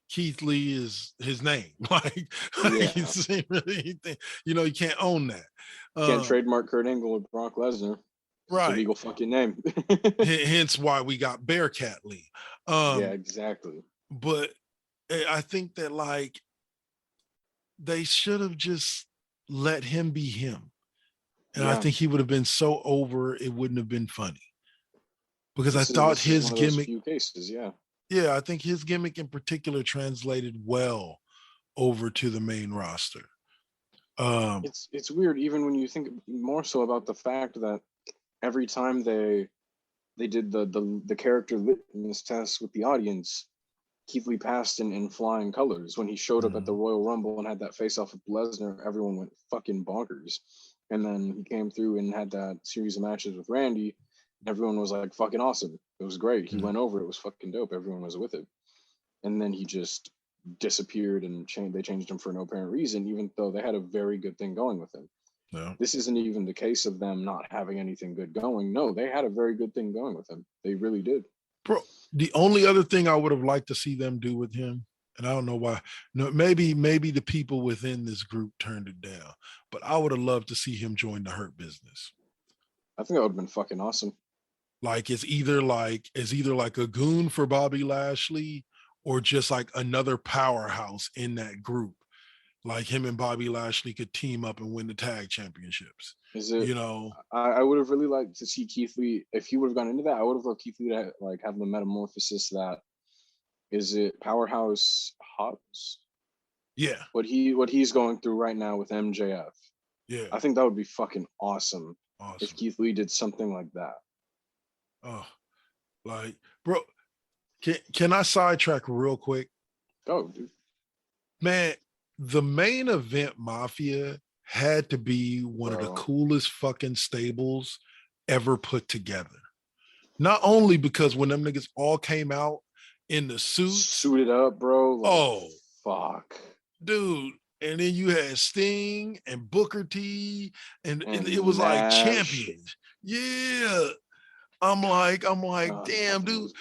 Speaker 1: Keith Lee is his name. Like,
Speaker 3: Yeah.
Speaker 1: it's really anything, you know, you can't own that.
Speaker 3: Can't trademark Kurt Angle with Brock Lesnar. It's a
Speaker 1: Right.
Speaker 3: legal fucking name.
Speaker 1: Hence why we got Bearcat Lee.
Speaker 3: Yeah, exactly.
Speaker 1: But I think that like they should have just let him be him. And I
Speaker 3: Yeah.
Speaker 1: think he would have been so over, it wouldn't have been funny. Because I thought
Speaker 3: This is
Speaker 1: his
Speaker 3: one of those
Speaker 1: gimmick,
Speaker 3: few cases, yeah.
Speaker 1: yeah, I think his gimmick in particular translated well over to the main roster.
Speaker 3: It's weird, even when you think more so about the fact that every time they did the character litmus test with the audience, Keith Lee passed in flying colors. When he showed up at the Royal Rumble and had that face off with Lesnar, everyone went fucking bonkers. And then he came through and had that series of matches with Randy. Everyone was like fucking awesome. It was great. He went over. It was fucking dope. Everyone was with it. And then he just disappeared and they changed him for no apparent reason, even though they had a very good thing going with him.
Speaker 1: Yeah.
Speaker 3: This isn't even the case of them not having anything good going. No, they had a very good thing going with him. They really did.
Speaker 1: Bro, the only other thing I would have liked to see them do with him, and I don't know why, no, maybe the people within this group turned it down, but I would have loved to see him join the Hurt Business.
Speaker 3: I think that would have been fucking awesome.
Speaker 1: Like it's either like a goon for Bobby Lashley or just like another powerhouse in that group. Like him and Bobby Lashley could team up and win the tag championships.
Speaker 3: Is it?
Speaker 1: You know,
Speaker 3: I would have really liked to see Keith Lee. If he would have gone into that, I would have loved Keith Lee to like have the metamorphosis that is it Powerhouse Hobbs?
Speaker 1: Yeah.
Speaker 3: What he's going through right now with MJF.
Speaker 1: Yeah.
Speaker 3: I think that would be fucking awesome.
Speaker 1: Awesome.
Speaker 3: If Keith Lee did something like that.
Speaker 1: Oh, like, bro, can I sidetrack real quick?
Speaker 3: Go, dude.
Speaker 1: Man, the main event Mafia had to be one of the coolest fucking stables ever put together. Not only because when them niggas all came out in the
Speaker 3: suited up, bro. Like,
Speaker 1: oh,
Speaker 3: fuck.
Speaker 1: Dude. And then you had Sting and Booker T, and it was like champions. Yeah. I'm like, damn, dude.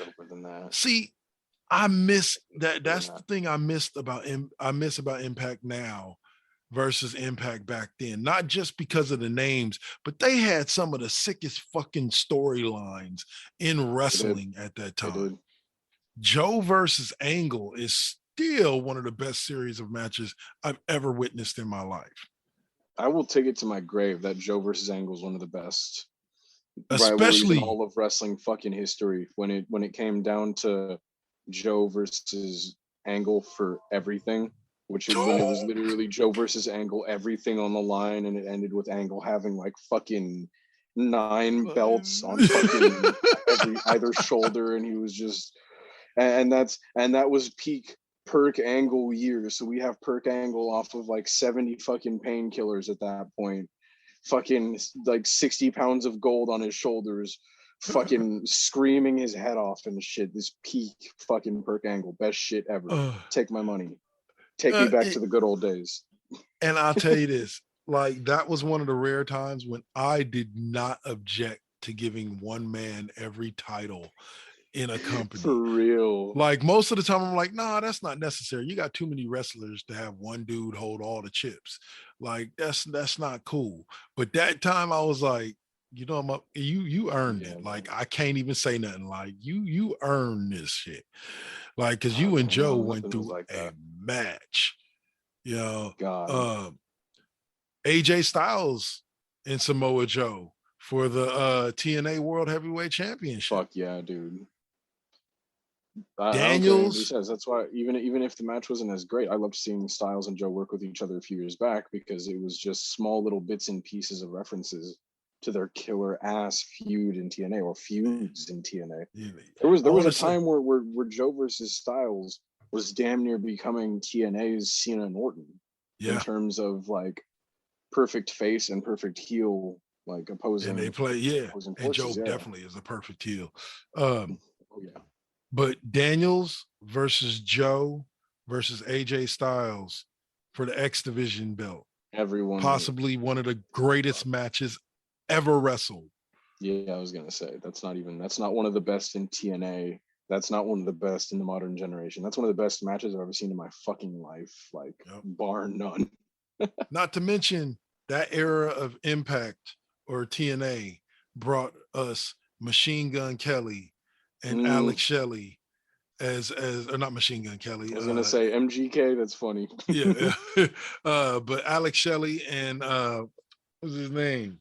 Speaker 1: See, I miss that. That's the thing I miss about Impact now versus Impact back then. Not just because of the names, but they had some of the sickest fucking storylines in wrestling at that time. Joe versus Angle is still one of the best series of matches I've ever witnessed in my life.
Speaker 3: I will take it to my grave that Joe versus Angle is one of the best.
Speaker 1: Especially
Speaker 3: in all of wrestling fucking history, when it came down to Joe versus Angle for everything, when it was literally Joe versus Angle, everything on the line, and it ended with Angle having like fucking 9 belts on fucking either shoulder, and he was just, and that was peak Perk Angle years. So we have Perk Angle off of like 70 fucking painkillers at that point. Fucking like 60 pounds of gold on his shoulders, fucking screaming his head off and shit. This peak fucking Perk Angle, best shit ever. Take my money. Take me back to the good old days.
Speaker 1: And I'll tell you this, like that was one of the rare times when I did not object to giving one man every title in a company.
Speaker 3: For real.
Speaker 1: Like most of the time I'm like, nah, that's not necessary. You got too many wrestlers to have one dude hold all the chips. Like that's not cool. But that time I was like, you know, you earned it. Like I can't even say nothing. Like you earned this shit. Like because you and Joe went through like a match. You know, AJ Styles and Samoa Joe for the TNA World Heavyweight Championship.
Speaker 3: Fuck yeah, dude.
Speaker 1: Daniels.
Speaker 3: Says. That's why even if the match wasn't as great, I loved seeing Styles and Joe work with each other a few years back because it was just small little bits and pieces of references to their killer ass feud in TNA or feuds in TNA. Yeah. There was a time where Joe versus Styles was damn near becoming TNA's Cena and Orton in terms of like perfect face and perfect heel, like opposing.
Speaker 1: And they play, yeah.
Speaker 3: Opposing
Speaker 1: And
Speaker 3: forces,
Speaker 1: Joe
Speaker 3: yeah.
Speaker 1: definitely is a perfect heel.
Speaker 3: Oh yeah.
Speaker 1: But Daniels versus Joe versus AJ Styles for the X Division belt.
Speaker 3: Everyone
Speaker 1: Possibly one of the greatest matches ever wrestled.
Speaker 3: Yeah, I was gonna say that's not one of the best in TNA. That's not one of the best in the modern generation. That's one of the best matches I've ever seen in my fucking life, like bar none.
Speaker 1: Not to mention that era of Impact or TNA brought us Machine Gun Kelly and Alex Shelley as or not Machine Gun Kelly.
Speaker 3: I was gonna say MGK. That's funny.
Speaker 1: Yeah, but Alex Shelley and what's his name?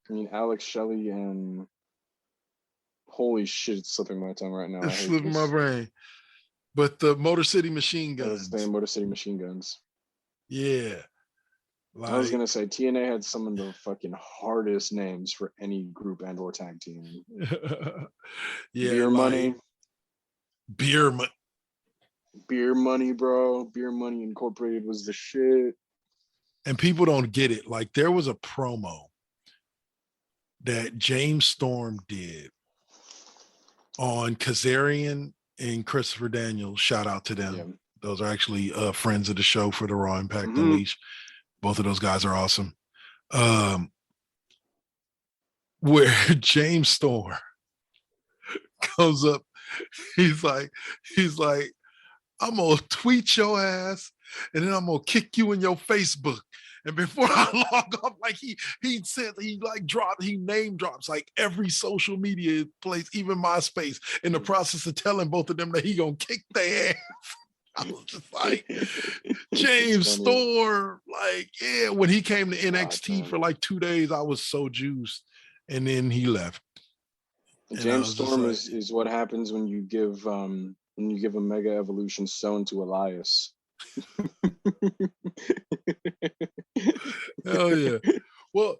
Speaker 3: I mean, Alex Shelley and holy shit, it's slipping my tongue right now.
Speaker 1: It's slipping my brain. But the Motor City Machine Guns.
Speaker 3: The Motor City Machine Guns.
Speaker 1: Yeah.
Speaker 3: Like, I was gonna say TNA had some of the fucking hardest names for any group and or tag team.
Speaker 1: Yeah,
Speaker 3: Beer Money.
Speaker 1: Beer Money,
Speaker 3: bro. Beer Money Incorporated was the shit. And
Speaker 1: people don't get it. Like there was a promo that James Storm did on Kazarian and Christopher Daniels. Shout out to them. Yeah. Those are actually friends of the show for the Raw Impact Unleashed. Both of those guys are awesome. Where James Storm comes up, he's like, I'm gonna tweet your ass and then I'm gonna kick you in your Facebook. And before I log off, like he said, he name drops like every social media place, even MySpace, in the process of telling both of them that he gonna kick their ass. I was just like, James Storm, like, yeah, when he came to NXT for like 2 days, I was so juiced. And then he left.
Speaker 3: James Storm is what happens when you give a Mega Evolution Stone to Elias.
Speaker 1: Hell yeah. Well,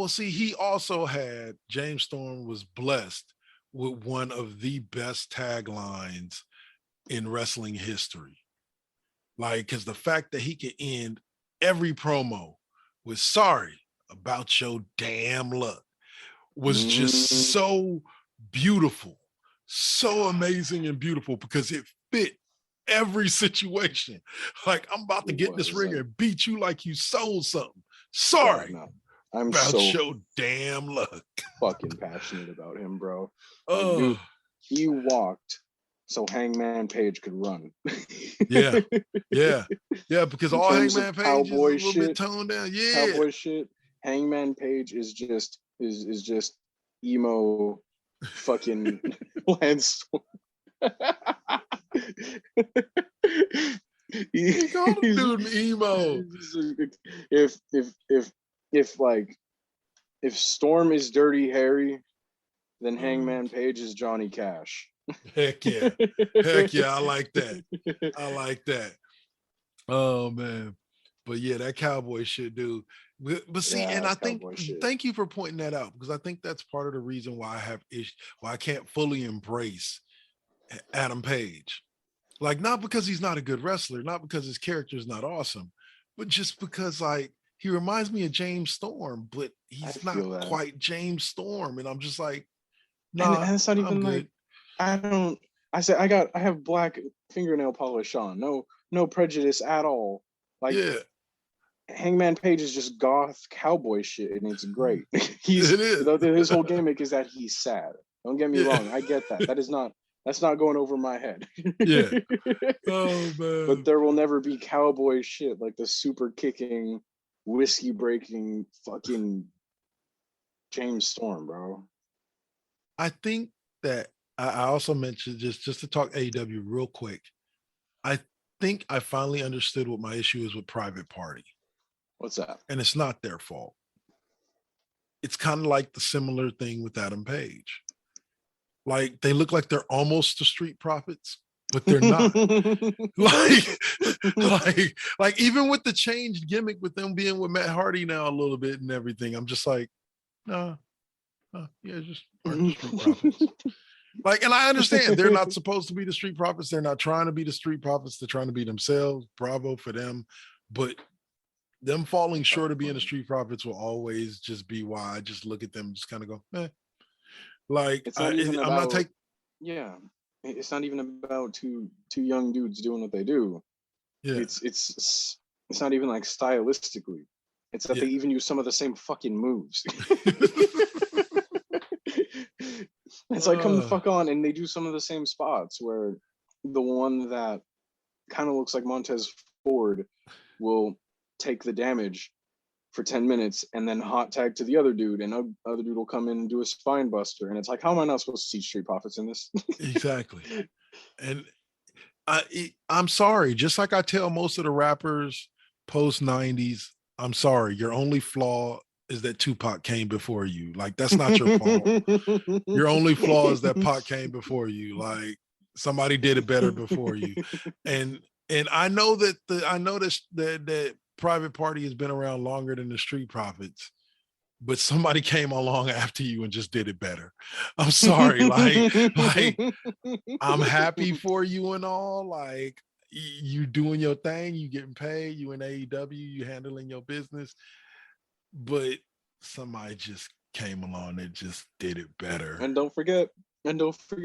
Speaker 1: see, he also had, James Storm was blessed with one of the best taglines in wrestling history. Like, because the fact that he could end every promo with "sorry about your damn luck" was just so beautiful, so amazing and beautiful, because it fit every situation. Like, I'm about to get in this ring and beat you like you sold something. Sorry.
Speaker 3: No. I'm
Speaker 1: about
Speaker 3: so
Speaker 1: your damn luck.
Speaker 3: Fucking passionate about him, bro. Like, dude, he walked so Hangman Page could run.
Speaker 1: Yeah, because all Hangman Page is a little bit toned down. Yeah,
Speaker 3: cowboy shit. Hangman Page is just emo fucking Landstorm.
Speaker 1: He called him dude emo.
Speaker 3: If Storm is Dirty Harry, then Hangman Page is Johnny Cash.
Speaker 1: Heck yeah. I like that. Oh man. But yeah, that cowboy shit, dude. But see, and I think, thank you for pointing that out, because I think that's part of the reason why I can't fully embrace Adam Page. Like, not because he's not a good wrestler, not because his character is not awesome, but just because, like, he reminds me of James Storm, but he's not quite James Storm. And I'm just like, no,
Speaker 3: and it's not even like, I have black fingernail polish on. No prejudice at all. Like, yeah. Hangman Page is just goth cowboy shit, and it's great. His whole gimmick is that he's sad. Don't get me wrong. I get that. That's not going over my head.
Speaker 1: Yeah. Oh man.
Speaker 3: But there will never be cowboy shit like the super kicking, whiskey breaking fucking James Storm, bro.
Speaker 1: I think that I also mentioned, just to talk AEW real quick, I think I finally understood what my issue is with Private Party.
Speaker 3: What's that?
Speaker 1: And it's not their fault. It's kind of like the similar thing with Adam Page. Like, they look like they're almost the Street Profits, but they're not. like even with the changed gimmick with them being with Matt Hardy now a little bit and everything, I'm just like, no, yeah, just aren't the Street Profits. Like, and I understand they're not supposed to be the Street Profits. They're not trying to be the Street Profits. They're trying to be themselves. Bravo for them. But them falling short of being the Street Profits will always just be why I just look at them and just kind of go, eh. Like
Speaker 3: It's not even
Speaker 1: I'm
Speaker 3: about
Speaker 1: not taking.
Speaker 3: yeah. It's not even about two young dudes doing what they do.
Speaker 1: Yeah,
Speaker 3: It's not even like stylistically. It's that
Speaker 1: yeah.
Speaker 3: they even use some of the same fucking moves. It's like, come the fuck on, and they do some of the same spots where the one that kind of looks like Montez Ford will take the damage for 10 minutes and then hot tag to the other dude, and other dude will come in and do a spine buster, and it's like, how am I not supposed to see Street Profits in this?
Speaker 1: Exactly. And I'm sorry, just like I tell most of the rappers post 90s, I'm sorry, your only flaw is that Tupac came before you. Like, that's not your fault. Your only flaw is that Pac came before you. Like, somebody did it better before you. And I know that that Private Party has been around longer than the Street Profits, but somebody came along after you and just did it better. I'm sorry. like I'm happy for you and all. Like, you doing your thing, you getting paid, you in AEW, you handling your business, but somebody just came along and just did it better.
Speaker 3: And don't forget,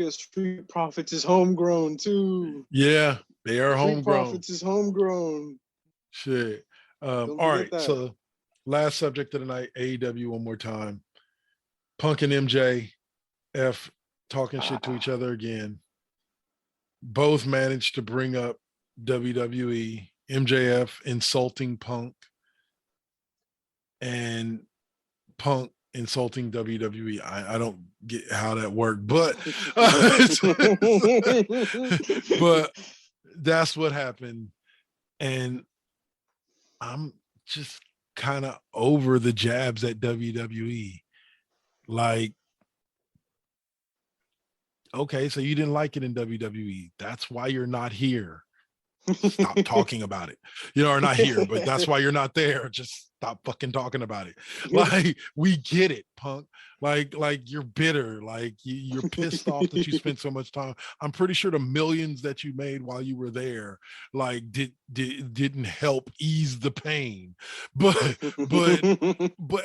Speaker 3: Street Profits is homegrown too.
Speaker 1: Yeah, they are
Speaker 3: Street
Speaker 1: homegrown.
Speaker 3: Profits is homegrown.
Speaker 1: Shit. All right.
Speaker 3: That.
Speaker 1: So last subject of the night, AEW one more time. Punk and MJF talking shit to each other again. Both managed to bring up WWE. MJF insulting Punk and Punk insulting WWE. I don't get how that worked, but but that's what happened. And I'm just kind of over the jabs at WWE. Like, okay, so you didn't like it in WWE. That's why you're not here. Stop talking about it. You know, or not here, but that's why you're not there. Just stop fucking talking about it. Like, we get it, Punk. Like you're bitter. Like, you're pissed off that you spent so much time. I'm pretty sure the millions that you made while you were there, like, didn't help ease the pain. But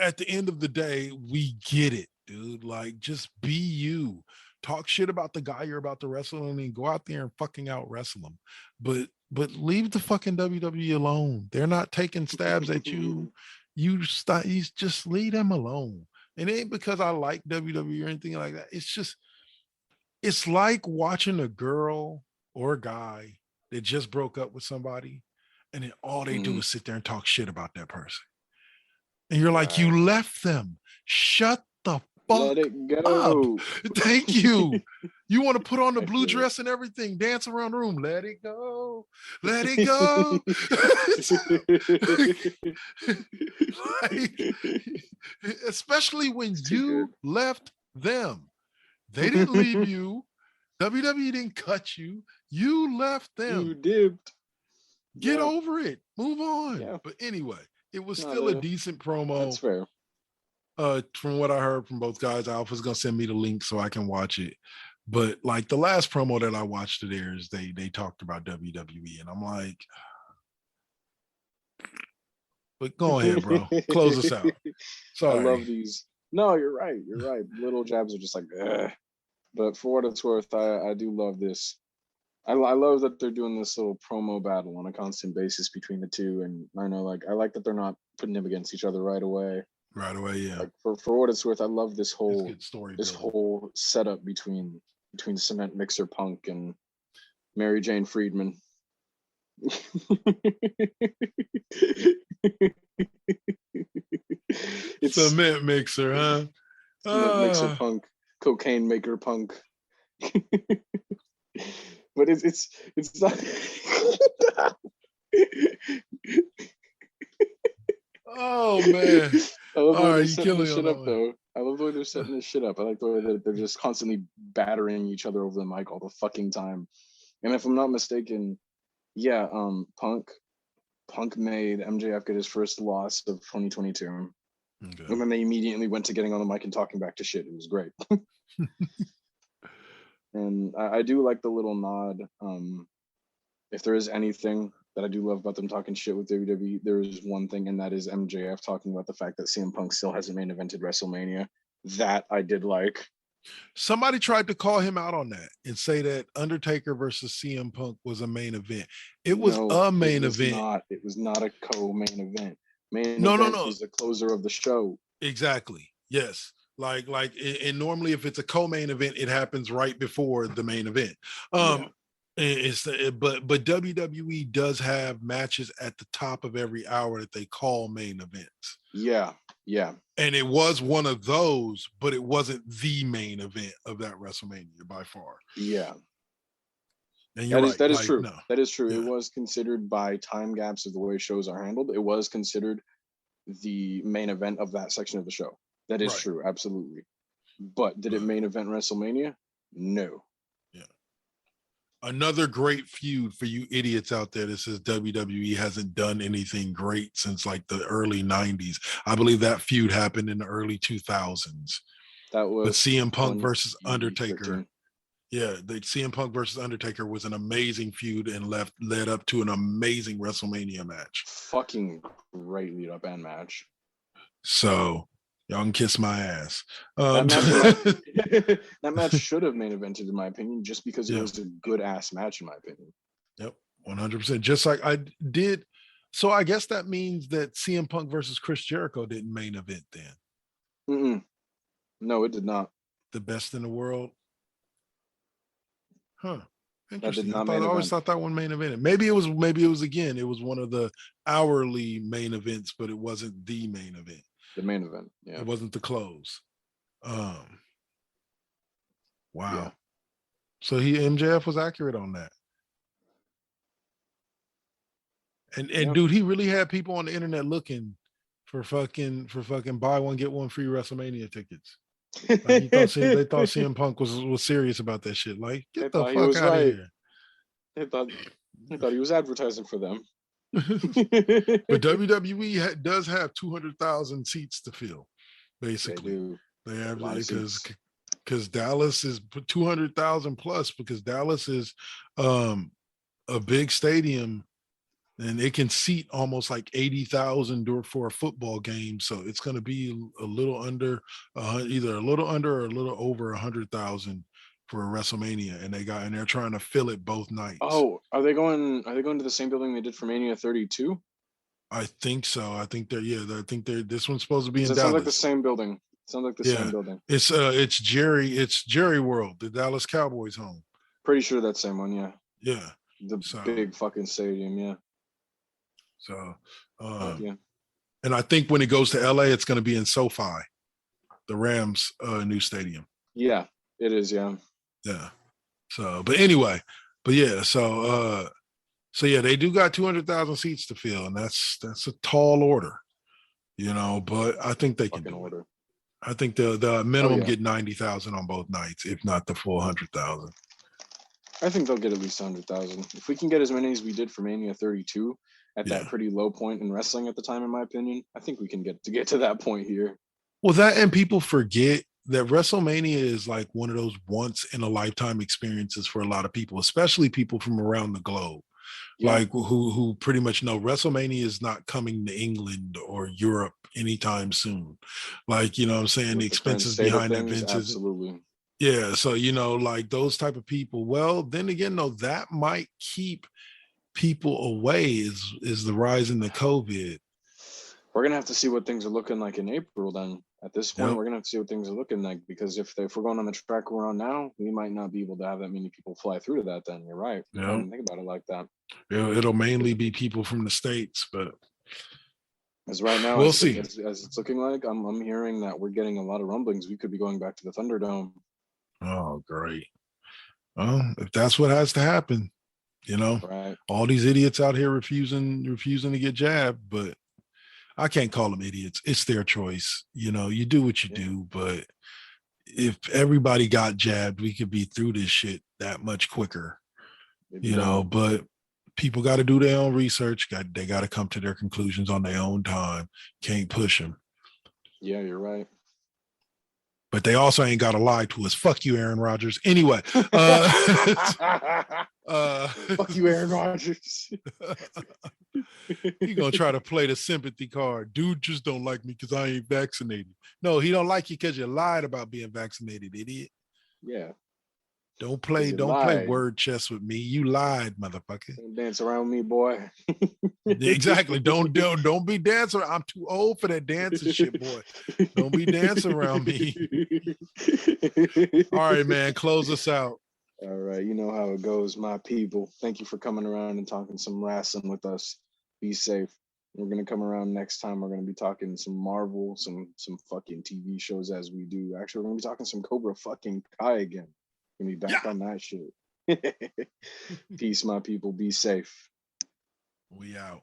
Speaker 1: at the end of the day, we get it, dude. Like, just be you. Talk shit about the guy you're about to wrestle and then go out there and fucking out wrestle him. But leave the fucking WWE alone. They're not taking stabs at you. You just leave them alone. It ain't because I like WWE or anything like that. It's just, it's like watching a girl or a guy that just broke up with somebody, and then all they do is sit there and talk shit about that person. And you're like, you left them. Shut the fuck
Speaker 3: Let it go.
Speaker 1: up. Thank you. You want to put on the blue dress and everything, dance around the room. Let it go. Let it go. Like, especially when you left them. They didn't leave you. WWE didn't cut you. You left them.
Speaker 3: You dipped.
Speaker 1: Get over it. Move on.
Speaker 3: Yeah.
Speaker 1: But anyway, it was still a decent promo.
Speaker 3: That's fair.
Speaker 1: From what I heard from both guys, Alpha's gonna send me the link so I can watch it. But like, the last promo that I watched of theirs, they talked about WWE, and I'm like, but go ahead, bro. Close us out. Sorry.
Speaker 3: I love these. No, you're right. You're right. Little jabs are just like, ugh. But for what it's worth, I do love this. I love that they're doing this little promo battle on a constant basis between the two. And I know, like, I like that they're not putting them against each other right away.
Speaker 1: Right away, yeah.
Speaker 3: Like, for what it's worth, I love this whole
Speaker 1: story.
Speaker 3: This whole setup between Cement Mixer Punk and Mary Jane Friedman.
Speaker 1: It's Cement Mixer, huh?
Speaker 3: Cement Mixer Punk, Cocaine Maker Punk. But it's not.
Speaker 1: Oh man!
Speaker 3: I love the way they're setting this shit up, though. I love the way they're setting this shit up. I like the way that they're just constantly battering each other over the mic all the fucking time. And if I'm not mistaken, yeah, Punk made MJF get his first loss of 2022. Okay. And then they immediately went to getting on the mic and talking back to shit. It was great. And I do like the little nod. If there is anything that I do love about them talking shit with WWE, there is one thing, and that is MJF talking about the fact that CM Punk still hasn't main evented WrestleMania. That I did like.
Speaker 1: Somebody tried to call him out on that and say that Undertaker versus CM Punk was a main event. It was a main event.
Speaker 3: It was not a co-main event. Main
Speaker 1: No,
Speaker 3: event was the closer of the show.
Speaker 1: Exactly. Yes. And normally if it's a co-main event, it happens right before the main event. But WWE does have matches at the top of every hour that they call main events.
Speaker 3: Yeah.
Speaker 1: And it was one of those, but it wasn't the main event of that WrestleMania by far.
Speaker 3: Yeah.
Speaker 1: And that
Speaker 3: is true.
Speaker 1: No.
Speaker 3: That is true.
Speaker 1: Yeah.
Speaker 3: It was considered by time gaps of the way shows are handled. It was considered the main event of that section of the show. That is true. Absolutely. But did it main event WrestleMania? No.
Speaker 1: Yeah. Another great feud for you idiots out there that says WWE hasn't done anything great since like the early 90s. I believe that feud happened in the early 2000s.
Speaker 3: That was
Speaker 1: CM Punk versus Undertaker.
Speaker 3: 13.
Speaker 1: Yeah, the CM Punk versus Undertaker was an amazing feud and led up to an amazing WrestleMania match.
Speaker 3: Fucking great lead up and match.
Speaker 1: So y'all can kiss my ass.
Speaker 3: That match should have main evented, in my opinion, just because it was a good ass match, in my opinion.
Speaker 1: Yep, 100%. Just like I did. So I guess that means that CM Punk versus Chris Jericho didn't main event then.
Speaker 3: No, it did not.
Speaker 1: The best in the world. Huh. Interesting.
Speaker 3: I
Speaker 1: always thought that one main event. Maybe it was again. It was one of the hourly main events, but it wasn't the main event.
Speaker 3: The main event. Yeah.
Speaker 1: It wasn't the close. Wow. Yeah. So MJF was accurate on that. And dude, he really had people on the internet looking for fucking buy one get one free WrestleMania tickets. Like they thought CM Punk was serious about that shit. Like, get the fuck out of here.
Speaker 3: They thought he was advertising for them.
Speaker 1: But WWE does have 200,000 seats to fill. Basically, they have because Dallas is 200,000 plus because Dallas is a big stadium. And it can seat almost like 80,000 for a football game. So it's going to be a little under, either a little under or a little over 100,000 for a WrestleMania. And they're trying to fill it both nights.
Speaker 3: Oh, are they going to the same building they did for Mania 32?
Speaker 1: I think so. I think this one's supposed to be in Dallas.
Speaker 3: It sounds like the same building. Same building.
Speaker 1: It's Jerry World, the Dallas Cowboys home.
Speaker 3: Pretty sure that same one. Yeah.
Speaker 1: Yeah.
Speaker 3: The big fucking stadium. Yeah.
Speaker 1: So, and I think when it goes to LA, it's going to be in SoFi, the Rams' new stadium.
Speaker 3: Yeah, it is. Yeah.
Speaker 1: Yeah. So, but anyway, so they do got 200,000 seats to fill, and that's a tall order, but I think they can do it. I think the minimum get 90,000 on both nights, if not the full 100,000.
Speaker 3: I think they'll get at least 100,000. If we can get as many as we did for Mania 32 at that pretty low point in wrestling at the time, in my opinion, I think we can get to that point here.
Speaker 1: Well, that and people forget that WrestleMania is like one of those once in a lifetime experiences for a lot of people, especially people from around the globe. Yeah. Like who pretty much know WrestleMania is not coming to England or Europe anytime soon. Like, what I'm saying? The expenses behind events.
Speaker 3: Absolutely.
Speaker 1: Yeah. So, like those type of people, well, then again, though, that might keep people away is the rise in the COVID.
Speaker 3: We're going to have to see what things are looking like in April then. At this point, we're going to have to see what things are looking like, because if we're going on the track we're on now, we might not be able to have that many people fly through to that then. You're right. I didn't think about it like that.
Speaker 1: It'll mainly be people from the States, but
Speaker 3: as right now,
Speaker 1: we'll see.
Speaker 3: As it's looking like, I'm hearing that we're getting a lot of rumblings. We could be going back to the Thunderdome.
Speaker 1: Oh, great. Well, if that's what has to happen,
Speaker 3: right.
Speaker 1: All these idiots out here refusing to get jabbed, but I can't call them idiots. It's their choice. You do what you do, but if everybody got jabbed, we could be through this shit that much quicker, but people got to do their own research. They got to come to their conclusions on their own time. Can't push them.
Speaker 3: Yeah, you're right.
Speaker 1: But But they also ain't got to lie to us. Fuck you, Aaron Rodgers. Anyway,
Speaker 3: Fuck you, Aaron Rodgers.
Speaker 1: He gonna try to play the sympathy card. Dude just don't like me because I ain't vaccinated. No, he don't like you because you lied about being vaccinated, idiot.
Speaker 3: Yeah.
Speaker 1: Don't play word chess with me. You lied, motherfucker.
Speaker 3: Don't dance around me, boy.
Speaker 1: Exactly. Don't be dancing. I'm too old for that dancing shit, boy. Don't be dancing around me. All right, man. Close us out.
Speaker 3: All right. You know how it goes, my people. Thank you for coming around and talking some wrestling with us. Be safe. We're gonna come around next time. We're gonna be talking some Marvel, some fucking TV shows as we do. Actually, we're gonna be talking some Cobra fucking Kai again. We're gonna be back on that shit. Peace, my people. Be safe.
Speaker 1: We out.